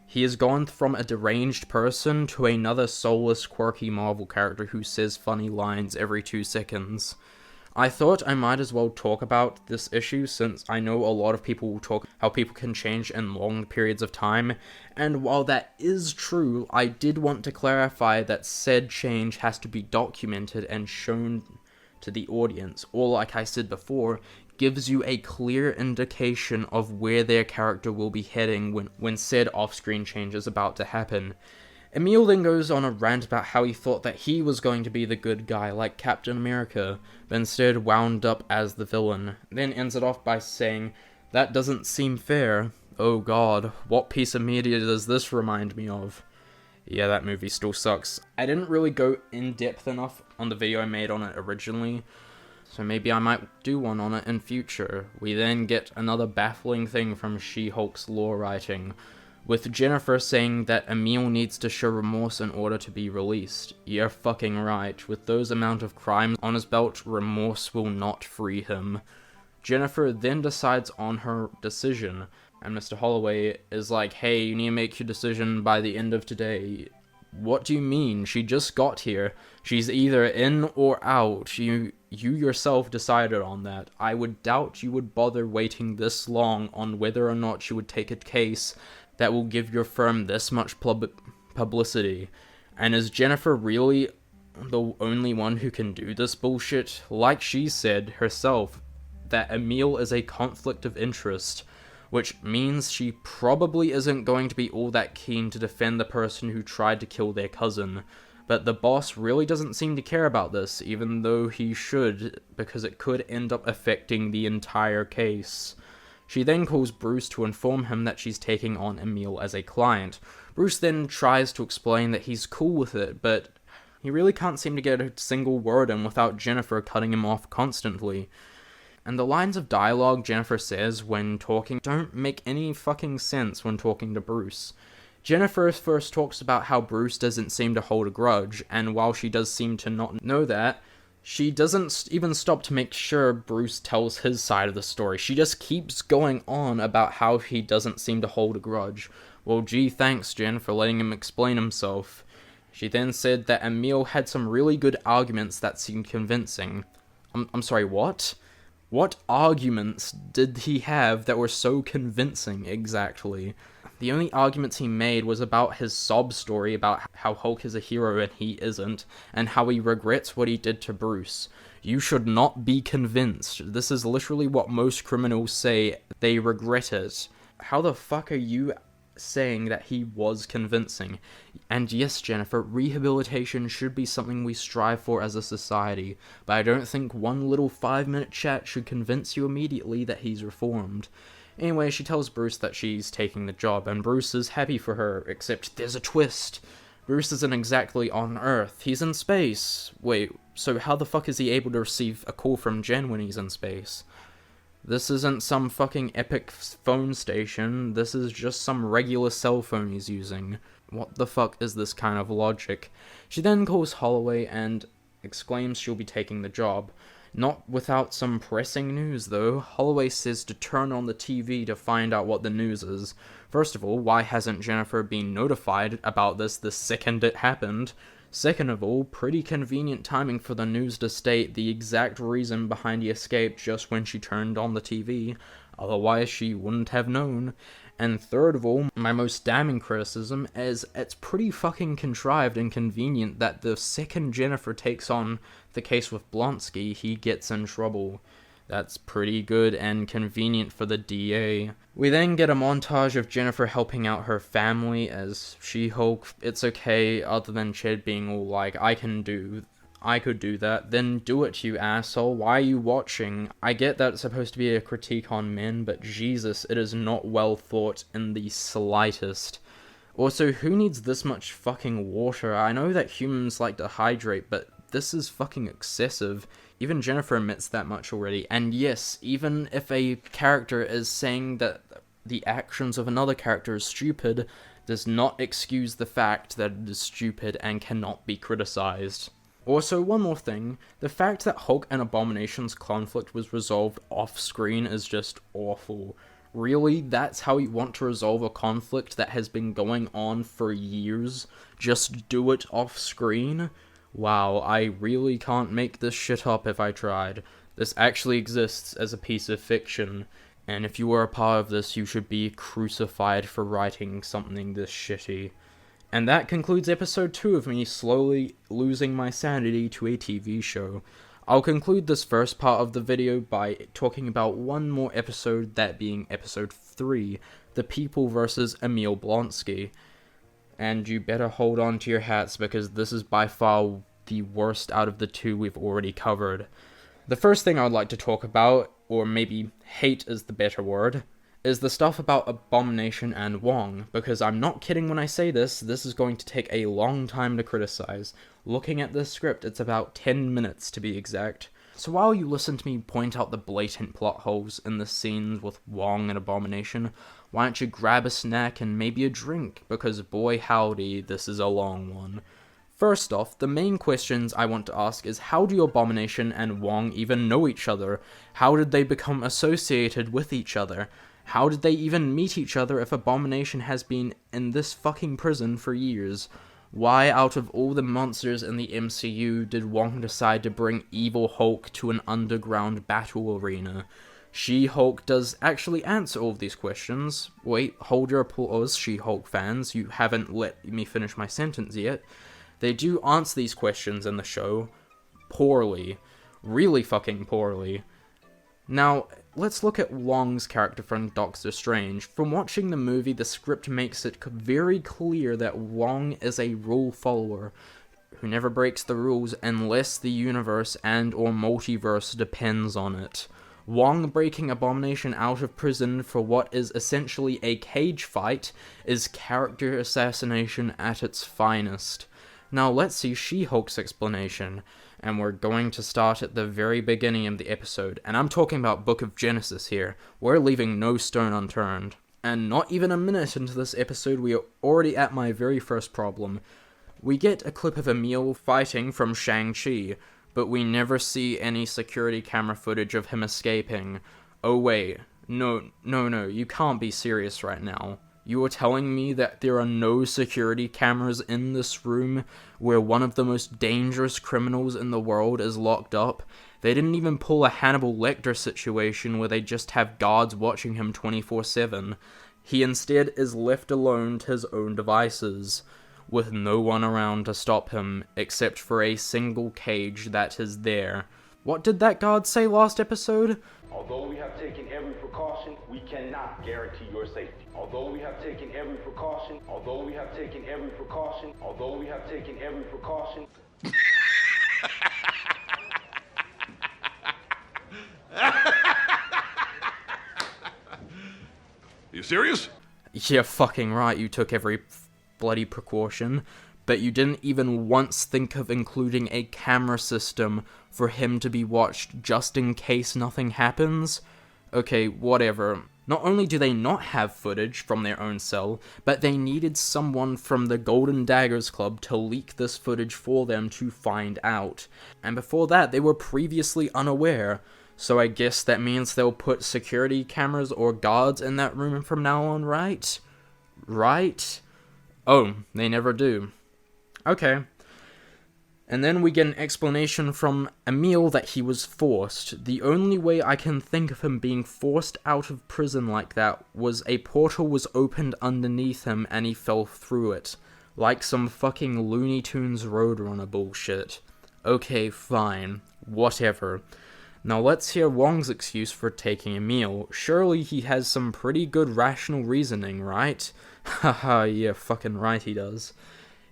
He has gone from a deranged person to another soulless, quirky Marvel character who says funny lines every 2 seconds. I thought I might as well talk about this issue, since I know a lot of people will talk how people can change in long periods of time, and while that is true, I did want to clarify that said change has to be documented and shown to the audience, or like I said before, gives you a clear indication of where their character will be heading when said off-screen change is about to happen. Emil then goes on a rant about how he thought that he was going to be the good guy like Captain America, but instead wound up as the villain, then ends it off by saying, "That doesn't seem fair. Oh god, what piece of media does this remind me of?" Yeah, that movie still sucks. I didn't really go in depth enough on the video I made on it originally, so maybe I might do one on it in future. We then get another baffling thing from She-Hulk's lore writing, with Jennifer saying that Emil needs to show remorse in order to be released. You're fucking right. With those amount of crimes on his belt, remorse will not free him. Jennifer then decides on her decision, and Mr. Holloway is like, "Hey, you need to make your decision by the end of today." What do you mean? She just got here. She's either in or out. You yourself decided on that. I would doubt you would bother waiting this long on whether or not you would take a case that will give your firm this much publicity. And is Jennifer really the only one who can do this bullshit? Like she said herself, that Emil is a conflict of interest, which means she probably isn't going to be all that keen to defend the person who tried to kill their cousin. But the boss really doesn't seem to care about this, even though he should, because it could end up affecting the entire case. She then calls Bruce to inform him that she's taking on Emil as a client. Bruce then tries to explain that he's cool with it, but he really can't seem to get a single word in without Jennifer cutting him off constantly. And the lines of dialogue Jennifer says when talking don't make any fucking sense when talking to Bruce. Jennifer first talks about how Bruce doesn't seem to hold a grudge, and while she does seem to not know that, she doesn't even stop to make sure Bruce tells his side of the story. She just keeps going on about how he doesn't seem to hold a grudge. Well, gee, thanks, Jen, for letting him explain himself. She then said that Emil had some really good arguments that seemed convincing. I'm sorry, what? What arguments did he have that were so convincing, exactly? The only arguments he made was about his sob story about how Hulk is a hero and he isn't, and how he regrets what he did to Bruce. You should not be convinced. This is literally what most criminals say. They regret it. How the fuck are you saying that he was convincing? And yes, Jennifer, rehabilitation should be something we strive for as a society, but I don't think one little 5-minute chat should convince you immediately that he's reformed. Anyway, she tells Bruce that she's taking the job, and Bruce is happy for her, except there's a twist. Bruce isn't exactly on Earth, he's in space. Wait, so how the fuck is he able to receive a call from Jen when he's in space? This isn't some fucking epic phone station, this is just some regular cell phone he's using. What the fuck is this kind of logic? She then calls Holloway and exclaims she'll be taking the job. Not without some pressing news, though. Holloway says to turn on the TV to find out what the news is. First of all, why hasn't Jennifer been notified about this the second it happened? Second of all, pretty convenient timing for the news to state the exact reason behind the escape just when she turned on the TV. Otherwise, she wouldn't have known. And third of all, my most damning criticism is it's pretty fucking contrived and convenient that the second Jennifer takes on the case with Blonsky, he gets in trouble. That's pretty good and convenient for the DA. We then get a montage of Jennifer helping out her family as She-Hulk. It's okay, other than Ched being all like, I could do that. Then do it, you asshole. Why are you watching? I get that it's supposed to be a critique on men, but Jesus, it is not well thought in the slightest. Also, who needs this much fucking water? I know that humans like to hydrate, but this is fucking excessive. Even Jennifer admits that much already. And yes, even if a character is saying that the actions of another character is stupid, does not excuse the fact that it is stupid and cannot be criticized. Also, one more thing, the fact that Hulk and Abomination's conflict was resolved off-screen is just awful. Really? That's how you want to resolve a conflict that has been going on for years? Just do it off-screen? Wow, I really can't make this shit up if I tried. This actually exists as a piece of fiction, and if you were a part of this, you should be crucified for writing something this shitty. And that concludes episode 2 of me slowly losing my sanity to a TV show. I'll conclude this first part of the video by talking about one more episode, that being episode 3, The People vs. Emil Blonsky. And you better hold on to your hats because this is by far the worst out of the 2 we've already covered. The first thing I'd like to talk about, or maybe hate is the better word, is the stuff about Abomination and Wong, because I'm not kidding when I say this is going to take a long time to criticize. Looking at this script, it's about 10 minutes to be exact. So while you listen to me point out the blatant plot holes in the scenes with Wong and Abomination, why don't you grab a snack and maybe a drink, because boy howdy, this is a long one. First off, the main questions I want to ask is how do Abomination and Wong even know each other? How did they become associated with each other? How did they even meet each other if Abomination has been in this fucking prison for years? Why, out of all the monsters in the MCU, did Wong decide to bring Evil Hulk to an underground battle arena? She-Hulk does actually answer all of these questions. Wait, hold your applause, She-Hulk fans, you haven't let me finish my sentence yet. They do answer these questions in the show. Poorly. Really fucking poorly. Now, let's look at Wong's character from Doctor Strange. From watching the movie, the script makes it very clear that Wong is a rule follower, who never breaks the rules unless the universe and or multiverse depends on it. Wong breaking Abomination out of prison for what is essentially a cage fight is character assassination at its finest. Now let's see She-Hulk's explanation, and we're going to start at the very beginning of the episode, and I'm talking about Book of Genesis here. We're leaving no stone unturned. And not even a minute into this episode, we are already at my very first problem. We get a clip of Emil fighting from Shang-Chi, but we never see any security camera footage of him escaping. Oh wait, no, you can't be serious right now. You are telling me that there are no security cameras in this room where one of the most dangerous criminals in the world is locked up? They didn't even pull a Hannibal Lecter situation where they just have guards watching him 24/7. He instead is left alone to his own devices, with no one around to stop him except for a single cage that is there. What did that guard say last episode? Although we have taken every precaution, we cannot guarantee your safety. Although we have taken every precaution, although we have taken every precaution, although we have taken every precaution. You serious? Yeah, fucking right, you took every bloody precaution, but you didn't even once think of including a camera system for him to be watched just in case nothing happens? Okay, whatever. Not only do they not have footage from their own cell, but they needed someone from the Golden Daggers Club to leak this footage for them to find out. And before that, they were previously unaware. So I guess that means they'll put security cameras or guards in that room from now on, right? Right? Oh, they never do. Okay. And then we get an explanation from Emil that he was forced. The only way I can think of him being forced out of prison like that was a portal was opened underneath him and he fell through it. Like some fucking Looney Tunes Roadrunner bullshit. Okay, fine. Whatever. Now let's hear Wong's excuse for taking Emil. Surely he has some pretty good rational reasoning, right? Haha, yeah, fucking right he does.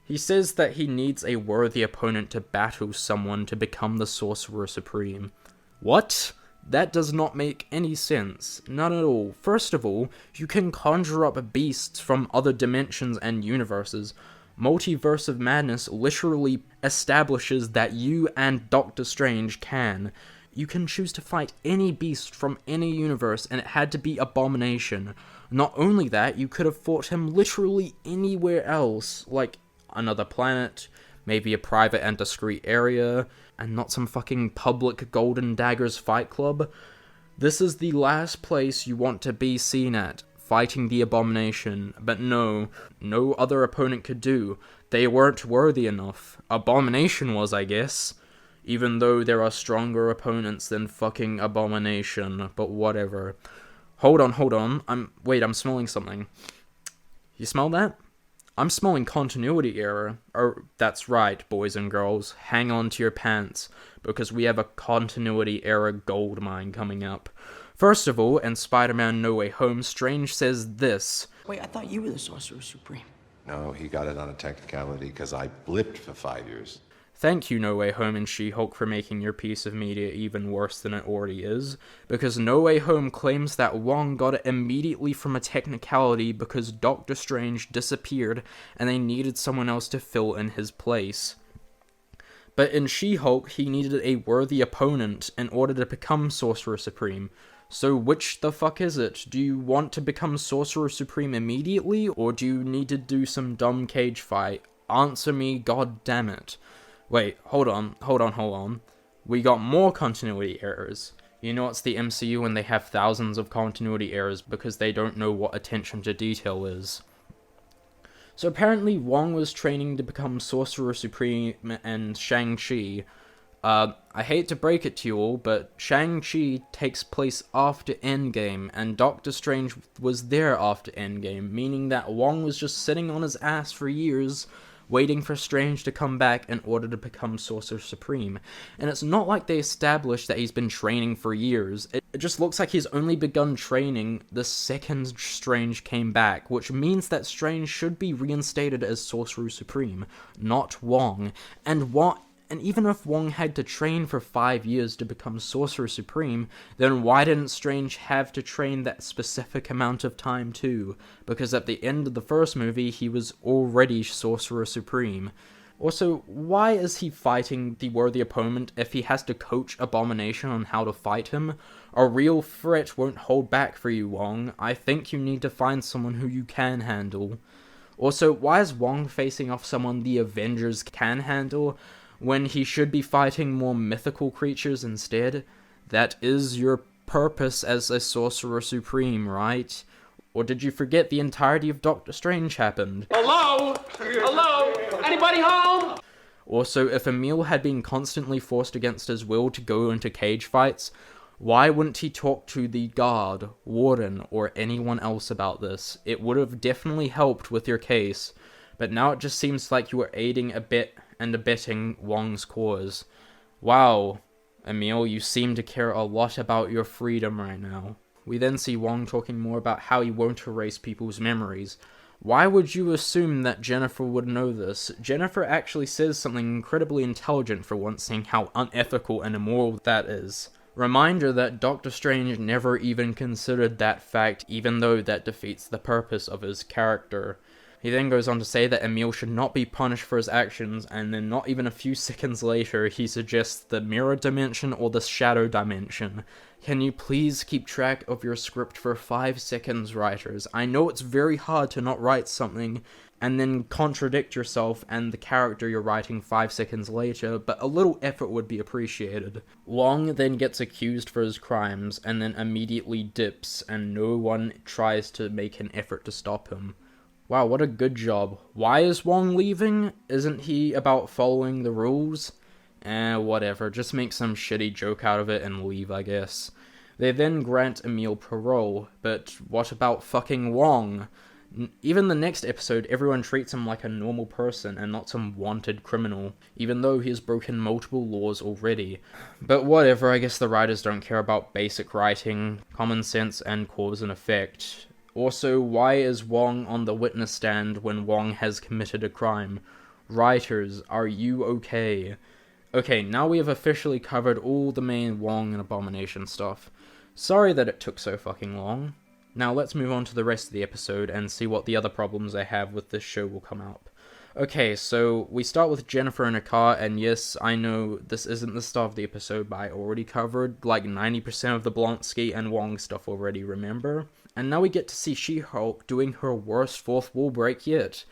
He says that he needs a worthy opponent to battle someone to become the Sorcerer Supreme. What? That does not make any sense. None at all. First of all, you can conjure up beasts from other dimensions and universes. Multiverse of Madness literally establishes that you and Doctor Strange can. You can choose to fight any beast from any universe, and it had to be Abomination. Not only that, you could have fought him literally anywhere else, like another planet, maybe a private and discreet area, and not some fucking public Golden Daggers fight club. This is the last place you want to be seen at, fighting the Abomination, but no other opponent could do. They weren't worthy enough. Abomination was, I guess. Even though there are stronger opponents than fucking Abomination, but whatever. Hold on, I'm smelling something. You smell that? I'm smelling continuity error. Oh, that's right, boys and girls. Hang on to your pants, because we have a continuity error gold mine coming up. First of all, in Spider-Man No Way Home, Strange says this. Wait, I thought you were the Sorcerer Supreme. No, he got it on a technicality because I blipped for 5 years. Thank you, No Way Home and She-Hulk, for making your piece of media even worse than it already is, because No Way Home claims that Wong got it immediately from a technicality because Doctor Strange disappeared and they needed someone else to fill in his place. But in She-Hulk, he needed a worthy opponent in order to become Sorcerer Supreme. So which the fuck is it? Do you want to become Sorcerer Supreme immediately, or do you need to do some dumb cage fight? Answer me, god damn it. Wait, hold on. We got more continuity errors. You know it's the MCU when they have thousands of continuity errors because they don't know what attention to detail is. So apparently Wong was training to become Sorcerer Supreme and Shang-Chi. I hate to break it to you all, but Shang-Chi takes place after Endgame, and Doctor Strange was there after Endgame, meaning that Wong was just sitting on his ass for years, waiting for Strange to come back in order to become Sorcerer Supreme. And it's not like they established that he's been training for years. It just looks like he's only begun training the second Strange came back, which means that Strange should be reinstated as Sorcerer Supreme, not Wong. And even if Wong had to train for 5 years to become Sorcerer Supreme, then why didn't Strange have to train that specific amount of time too? Because at the end of the first movie, he was already Sorcerer Supreme. Also, why is he fighting the worthy opponent if he has to coach Abomination on how to fight him? A real threat won't hold back for you, Wong. I think you need to find someone who you can handle. Also, why is Wong facing off someone the Avengers can handle, when he should be fighting more mythical creatures instead? That is your purpose as a Sorcerer Supreme, right? Or did you forget the entirety of Doctor Strange happened? Hello? Hello? Anybody home? Also, if Emil had been constantly forced against his will to go into cage fights, why wouldn't he talk to the guard, warden, or anyone else about this? It would have definitely helped with your case, but now it just seems like you are aiding and abetting Wong's cause. Wow, Emil, you seem to care a lot about your freedom right now. We then see Wong talking more about how he won't erase people's memories. Why would you assume that Jennifer would know this? Jennifer actually says something incredibly intelligent for once, saying how unethical and immoral that is. Reminder that Doctor Strange never even considered that fact, even though that defeats the purpose of his character. He then goes on to say that Emil should not be punished for his actions, and then not even a few seconds later, he suggests the mirror dimension or the shadow dimension. Can you please keep track of your script for 5 seconds, writers? I know it's very hard to not write something and then contradict yourself and the character you're writing 5 seconds later, but a little effort would be appreciated. Wong then gets accused for his crimes and then immediately dips, and no one tries to make an effort to stop him. Wow, what a good job. Why is Wong leaving? Isn't he about following the rules? Whatever, just make some shitty joke out of it and leave, I guess. They then grant Emil parole, but what about fucking Wong? Even the next episode, everyone treats him like a normal person and not some wanted criminal, even though he has broken multiple laws already. But whatever, I guess the writers don't care about basic writing, common sense, and cause and effect. Also, why is Wong on the witness stand when Wong has committed a crime? Writers, are you okay? Okay, now we have officially covered all the main Wong and Abomination stuff. Sorry that it took so fucking long. Now let's move on to the rest of the episode and see what the other problems I have with this show will come up. Okay, so we start with Jennifer in a car, and yes, I know this isn't the start of the episode, but I already covered like 90% of the Blonsky and Wong stuff already, remember? And now we get to see She-Hulk doing her worst fourth wall break yet.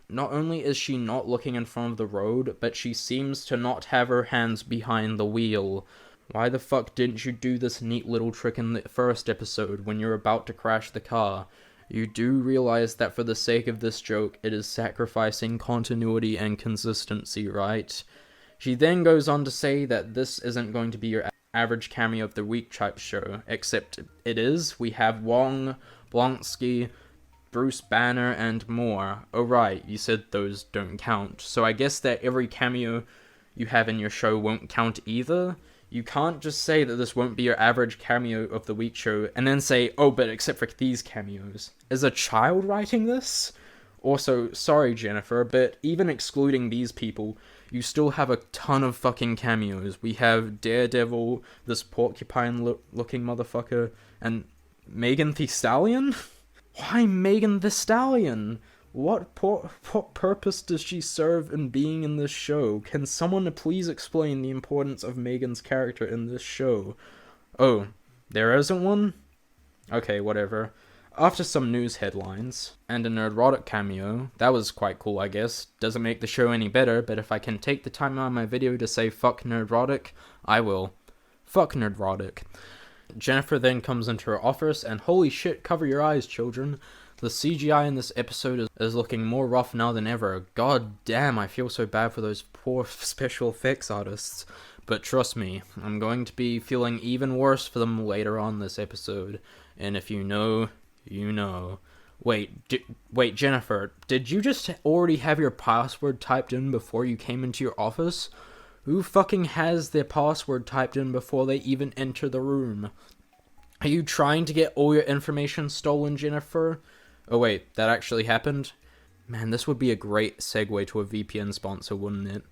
Not only is she not looking in front of the road, but she seems to not have her hands behind the wheel. Why the fuck didn't you do this neat little trick in the first episode when you're about to crash the car? You do realize that for the sake of this joke, it is sacrificing continuity and consistency, right? She then goes on to say that this isn't going to be your average cameo of the week type show, except it is. We have Wong, Blonsky, Bruce Banner, and more. Oh right, you said those don't count. So I guess that every cameo you have in your show won't count either? You can't just say that this won't be your average cameo of the week show, and then say, oh, but except for these cameos. Is a child writing this? Also, sorry Jennifer, but even excluding these people, you still have a ton of fucking cameos. We have Daredevil, this porcupine-looking motherfucker, and Megan Thee Stallion? Why Megan Thee Stallion? What purpose does she serve in being in this show? Can someone please explain the importance of Megan's character in this show? Oh, there isn't one? Okay, whatever. After some news headlines, and a Nerdrotic cameo, that was quite cool I guess. Doesn't make the show any better, but if I can take the time out of my video to say fuck Nerdrotic, I will. Fuck Nerdrotic. Jennifer then comes into her office, and holy shit, cover your eyes, children. The CGI in this episode is looking more rough now than ever. God damn, I feel so bad for those poor special effects artists. But trust me, I'm going to be feeling even worse for them later on this episode. And if you know, you know. Wait, Jennifer, did you just already have your password typed in before you came into your office? Who fucking has their password typed in before they even enter the room? Are you trying to get all your information stolen, Jennifer? Oh wait, that actually happened? Man, this would be a great segue to a VPN sponsor, wouldn't it?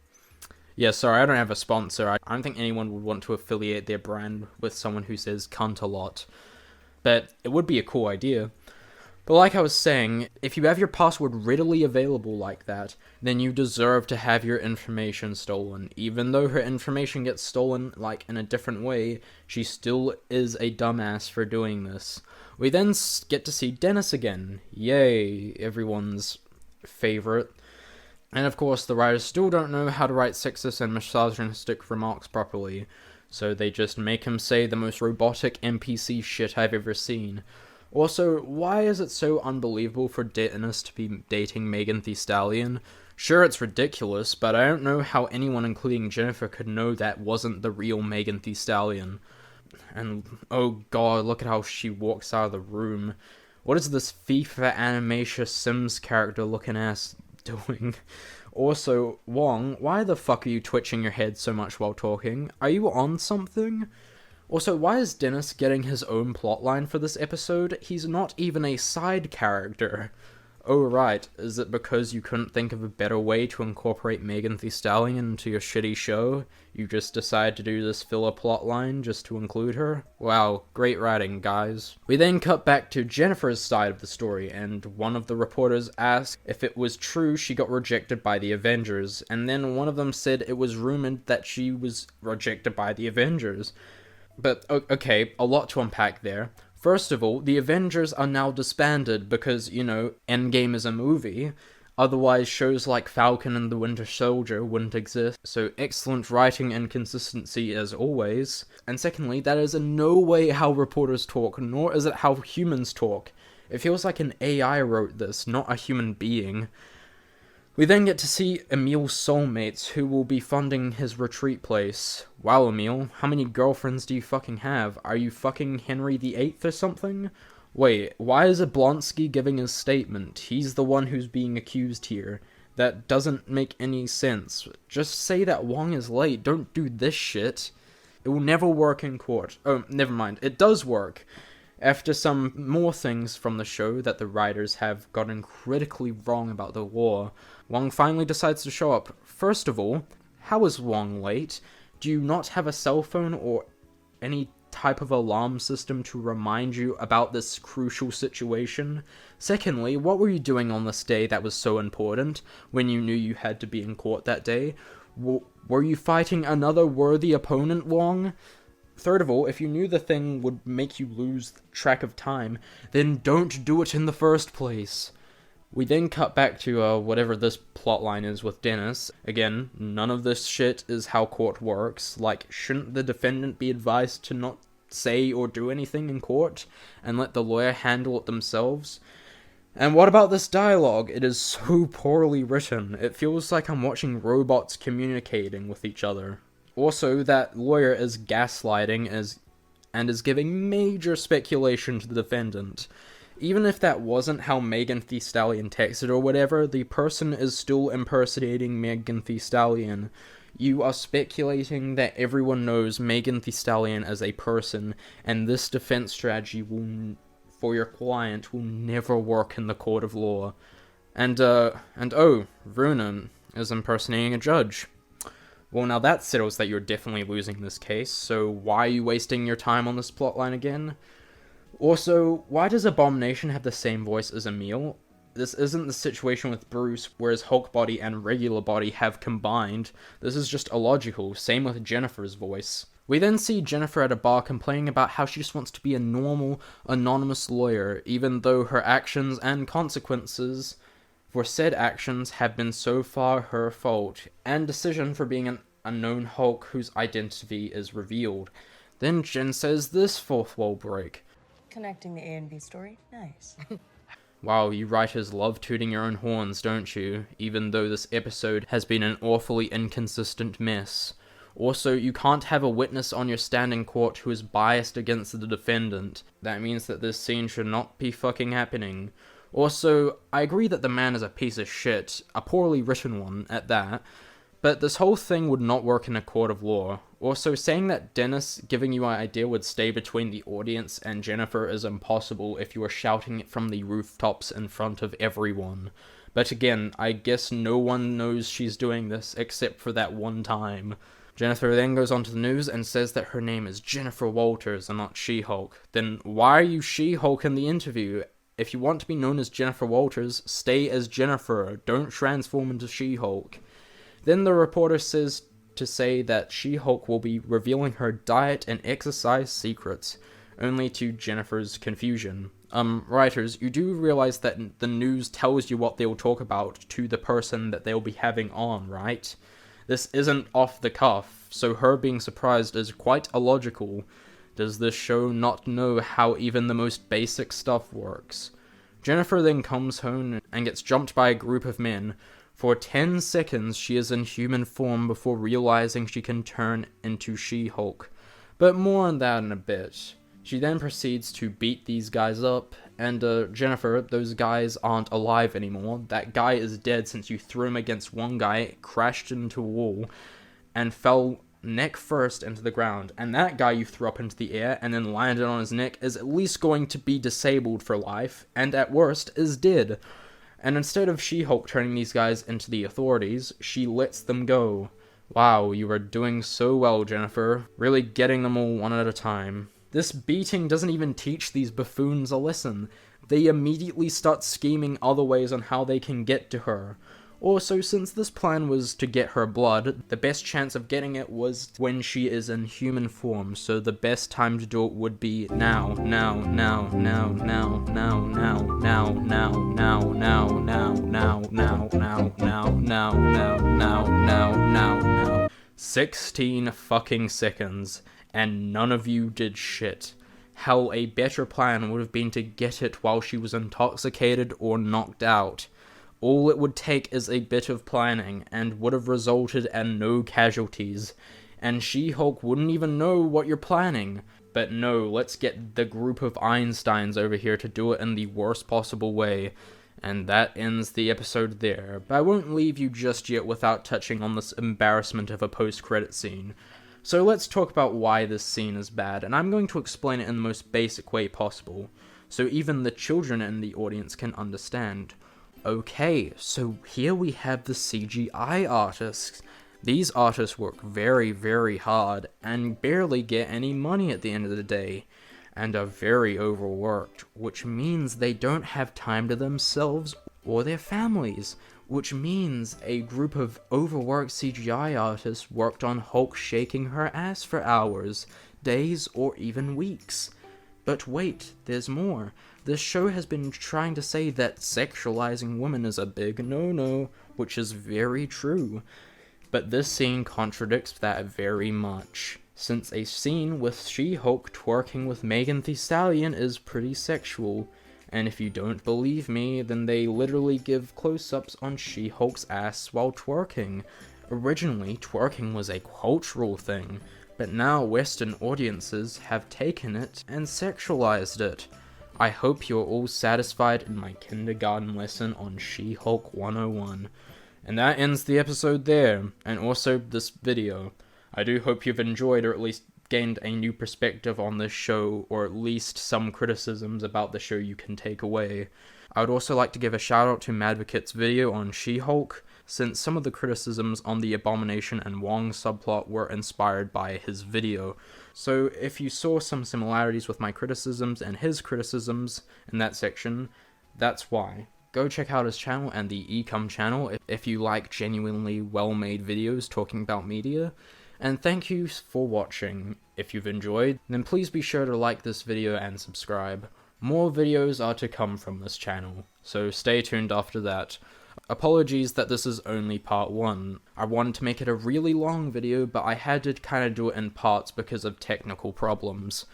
Yeah, sorry, I don't have a sponsor. I don't think anyone would want to affiliate their brand with someone who says cunt a lot. But it would be a cool idea. But like I was saying, if you have your password readily available like that, then you deserve to have your information stolen. Even though her information gets stolen, like, in a different way, she still is a dumbass for doing this. We then get to see Dennis again. Yay, everyone's favorite. And of course, the writers still don't know how to write sexist and misogynistic remarks properly, so they just make him say the most robotic NPC shit I've ever seen. Also, why is it so unbelievable for Dennis to be dating Megan Thee Stallion? Sure, it's ridiculous, but I don't know how anyone, including Jennifer, could know that wasn't the real Megan Thee Stallion. And, oh god, look at how she walks out of the room. What is this FIFA Animation Sims character looking ass doing? Also, Wong, why the fuck are you twitching your head so much while talking? Are you on something? Also, why is Dennis getting his own plotline for this episode? He's not even a side character. Oh right, is it because you couldn't think of a better way to incorporate Megan Thee Stallion into your shitty show? You just decided to do this filler plotline just to include her? Wow, great writing, guys. We then cut back to Jennifer's side of the story, and one of the reporters asked if it was true she got rejected by the Avengers, and then one of them said it was rumored that she was rejected by the Avengers. But, okay, a lot to unpack there. First of all, the Avengers are now disbanded because, you know, Endgame is a movie. Otherwise, shows like Falcon and the Winter Soldier wouldn't exist. So, excellent writing and consistency as always. And secondly, that is in no way how reporters talk, nor is it how humans talk. It feels like an AI wrote this, not a human being. We then get to see Emil's soulmates, who will be funding his retreat place. Wow, Emil, how many girlfriends do you fucking have? Are you fucking Henry VIII or something? Wait, why is Oblonsky giving his statement? He's the one who's being accused here. That doesn't make any sense. Just say that Wong is late, don't do this shit. It will never work in court. Oh, never mind, it does work. After some more things from the show that the writers have gotten critically wrong about the war, Wong finally decides to show up. First of all, how is Wong late? Do you not have a cell phone or any type of alarm system to remind you about this crucial situation? Secondly, what were you doing on this day that was so important, when you knew you had to be in court that day? Were you fighting another worthy opponent, Wong? Third of all, if you knew the thing would make you lose track of time, then don't do it in the first place. We then cut back to whatever this plotline is with Dennis. Again, none of this shit is how court works. Like, shouldn't the defendant be advised to not say or do anything in court, and let the lawyer handle it themselves? And what about this dialogue? It is so poorly written. It feels like I'm watching robots communicating with each other. Also, that lawyer is gaslighting and is giving major speculation to the defendant. Even if that wasn't how Megan Thee Stallion texted or whatever, the person is still impersonating Megan Thee Stallion. You are speculating that everyone knows Megan Thee Stallion as a person, and this defense strategy for your client will never work in the court of law. And oh, Runan is impersonating a judge. Well, now that settles that you're definitely losing this case, so why are you wasting your time on this plotline again? Also, why does Abomination have the same voice as Emil? This isn't the situation with Bruce, where his Hulk body and regular body have combined. This is just illogical, same with Jennifer's voice. We then see Jennifer at a bar complaining about how she just wants to be a normal, anonymous lawyer, even though her actions and consequences for said actions have been so far her fault, and decision for being an unknown Hulk whose identity is revealed. Then Jen says this fourth wall break. Connecting the A and B story? Nice. Wow, you writers love tooting your own horns, don't you? Even though this episode has been an awfully inconsistent mess. Also, you can't have a witness on your stand in court who is biased against the defendant. That means that this scene should not be fucking happening. Also, I agree that the man is a piece of shit, a poorly written one at that, but this whole thing would not work in a court of law. Also, saying that Dennis giving you an idea would stay between the audience and Jennifer is impossible if you are shouting it from the rooftops in front of everyone. But again, I guess no one knows she's doing this except for that one time. Jennifer then goes on to the news and says that her name is Jennifer Walters and not She-Hulk. Then why are you She-Hulk in the interview? If you want to be known as Jennifer Walters, stay as Jennifer, don't transform into She-Hulk. Then the reporter says to say that She-Hulk will be revealing her diet and exercise secrets, only to Jennifer's confusion. Writers, you do realize that the news tells you what they'll talk about to the person that they'll be having on, right? This isn't off the cuff, so her being surprised is quite illogical. Does this show not know how even the most basic stuff works? Jennifer then comes home and gets jumped by a group of men. For 10 seconds, she is in human form before realizing she can turn into She-Hulk. But more on that in a bit. She then proceeds to beat these guys up, and Jennifer, those guys aren't alive anymore. That guy is dead since you threw him against one guy, crashed into a wall, and fell neck first into the ground. And that guy you threw up into the air and then landed on his neck is at least going to be disabled for life, and at worst is dead. And instead of She-Hulk turning these guys into the authorities, she lets them go. Wow, you are doing so well, Jennifer. Really getting them all one at a time. This beating doesn't even teach these buffoons a lesson. They immediately start scheming other ways on how they can get to her. Also, since this plan was to get her blood, the best chance of getting it was when she is in human form, so the best time to do it would be now. Now. 16 fucking seconds. And none of you did shit. Hell, a better plan would have been to get it while she was intoxicated or knocked out. All it would take is a bit of planning, and would have resulted in no casualties. And She-Hulk wouldn't even know what you're planning. But no, let's get the group of Einsteins over here to do it in the worst possible way. And that ends the episode there. But I won't leave you just yet without touching on this embarrassment of a post-credit scene. So let's talk about why this scene is bad, and I'm going to explain it in the most basic way possible, so even the children in the audience can understand. Okay, so here we have the CGI artists. These artists work very, very hard, and barely get any money at the end of the day, and are very overworked, which means they don't have time to themselves or their families. Which means a group of overworked CGI artists worked on Hulk shaking her ass for hours, days, or even weeks. But wait, there's more. This show has been trying to say that sexualizing women is a big no-no, which is very true. But this scene contradicts that very much, since a scene with She-Hulk twerking with Megan Thee Stallion is pretty sexual. And if you don't believe me, then they literally give close-ups on She-Hulk's ass while twerking. Originally, twerking was a cultural thing, but now Western audiences have taken it and sexualized it. I hope you're all satisfied in my kindergarten lesson on She-Hulk 101. And that ends the episode there, and also this video. I do hope you've enjoyed, or at least gained a new perspective on this show, or at least some criticisms about the show you can take away. I would also like to give a shout out to Madvocat's video on She-Hulk, since some of the criticisms on the Abomination and Wong subplot were inspired by his video. So if you saw some similarities with my criticisms and his criticisms in that section, that's why. Go check out his channel and the Ecom channel if you like genuinely well-made videos talking about media. And thank you for watching. If you've enjoyed, then please be sure to like this video and subscribe. More videos are to come from this channel, so stay tuned after that. Apologies that this is only part 1. I wanted to make it a really long video, but I had to kind of do it in parts because of technical problems.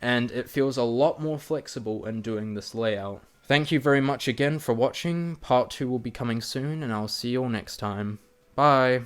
And it feels a lot more flexible in doing this layout. Thank you very much again for watching. Part 2 will be coming soon, and I'll see you all next time. Bye!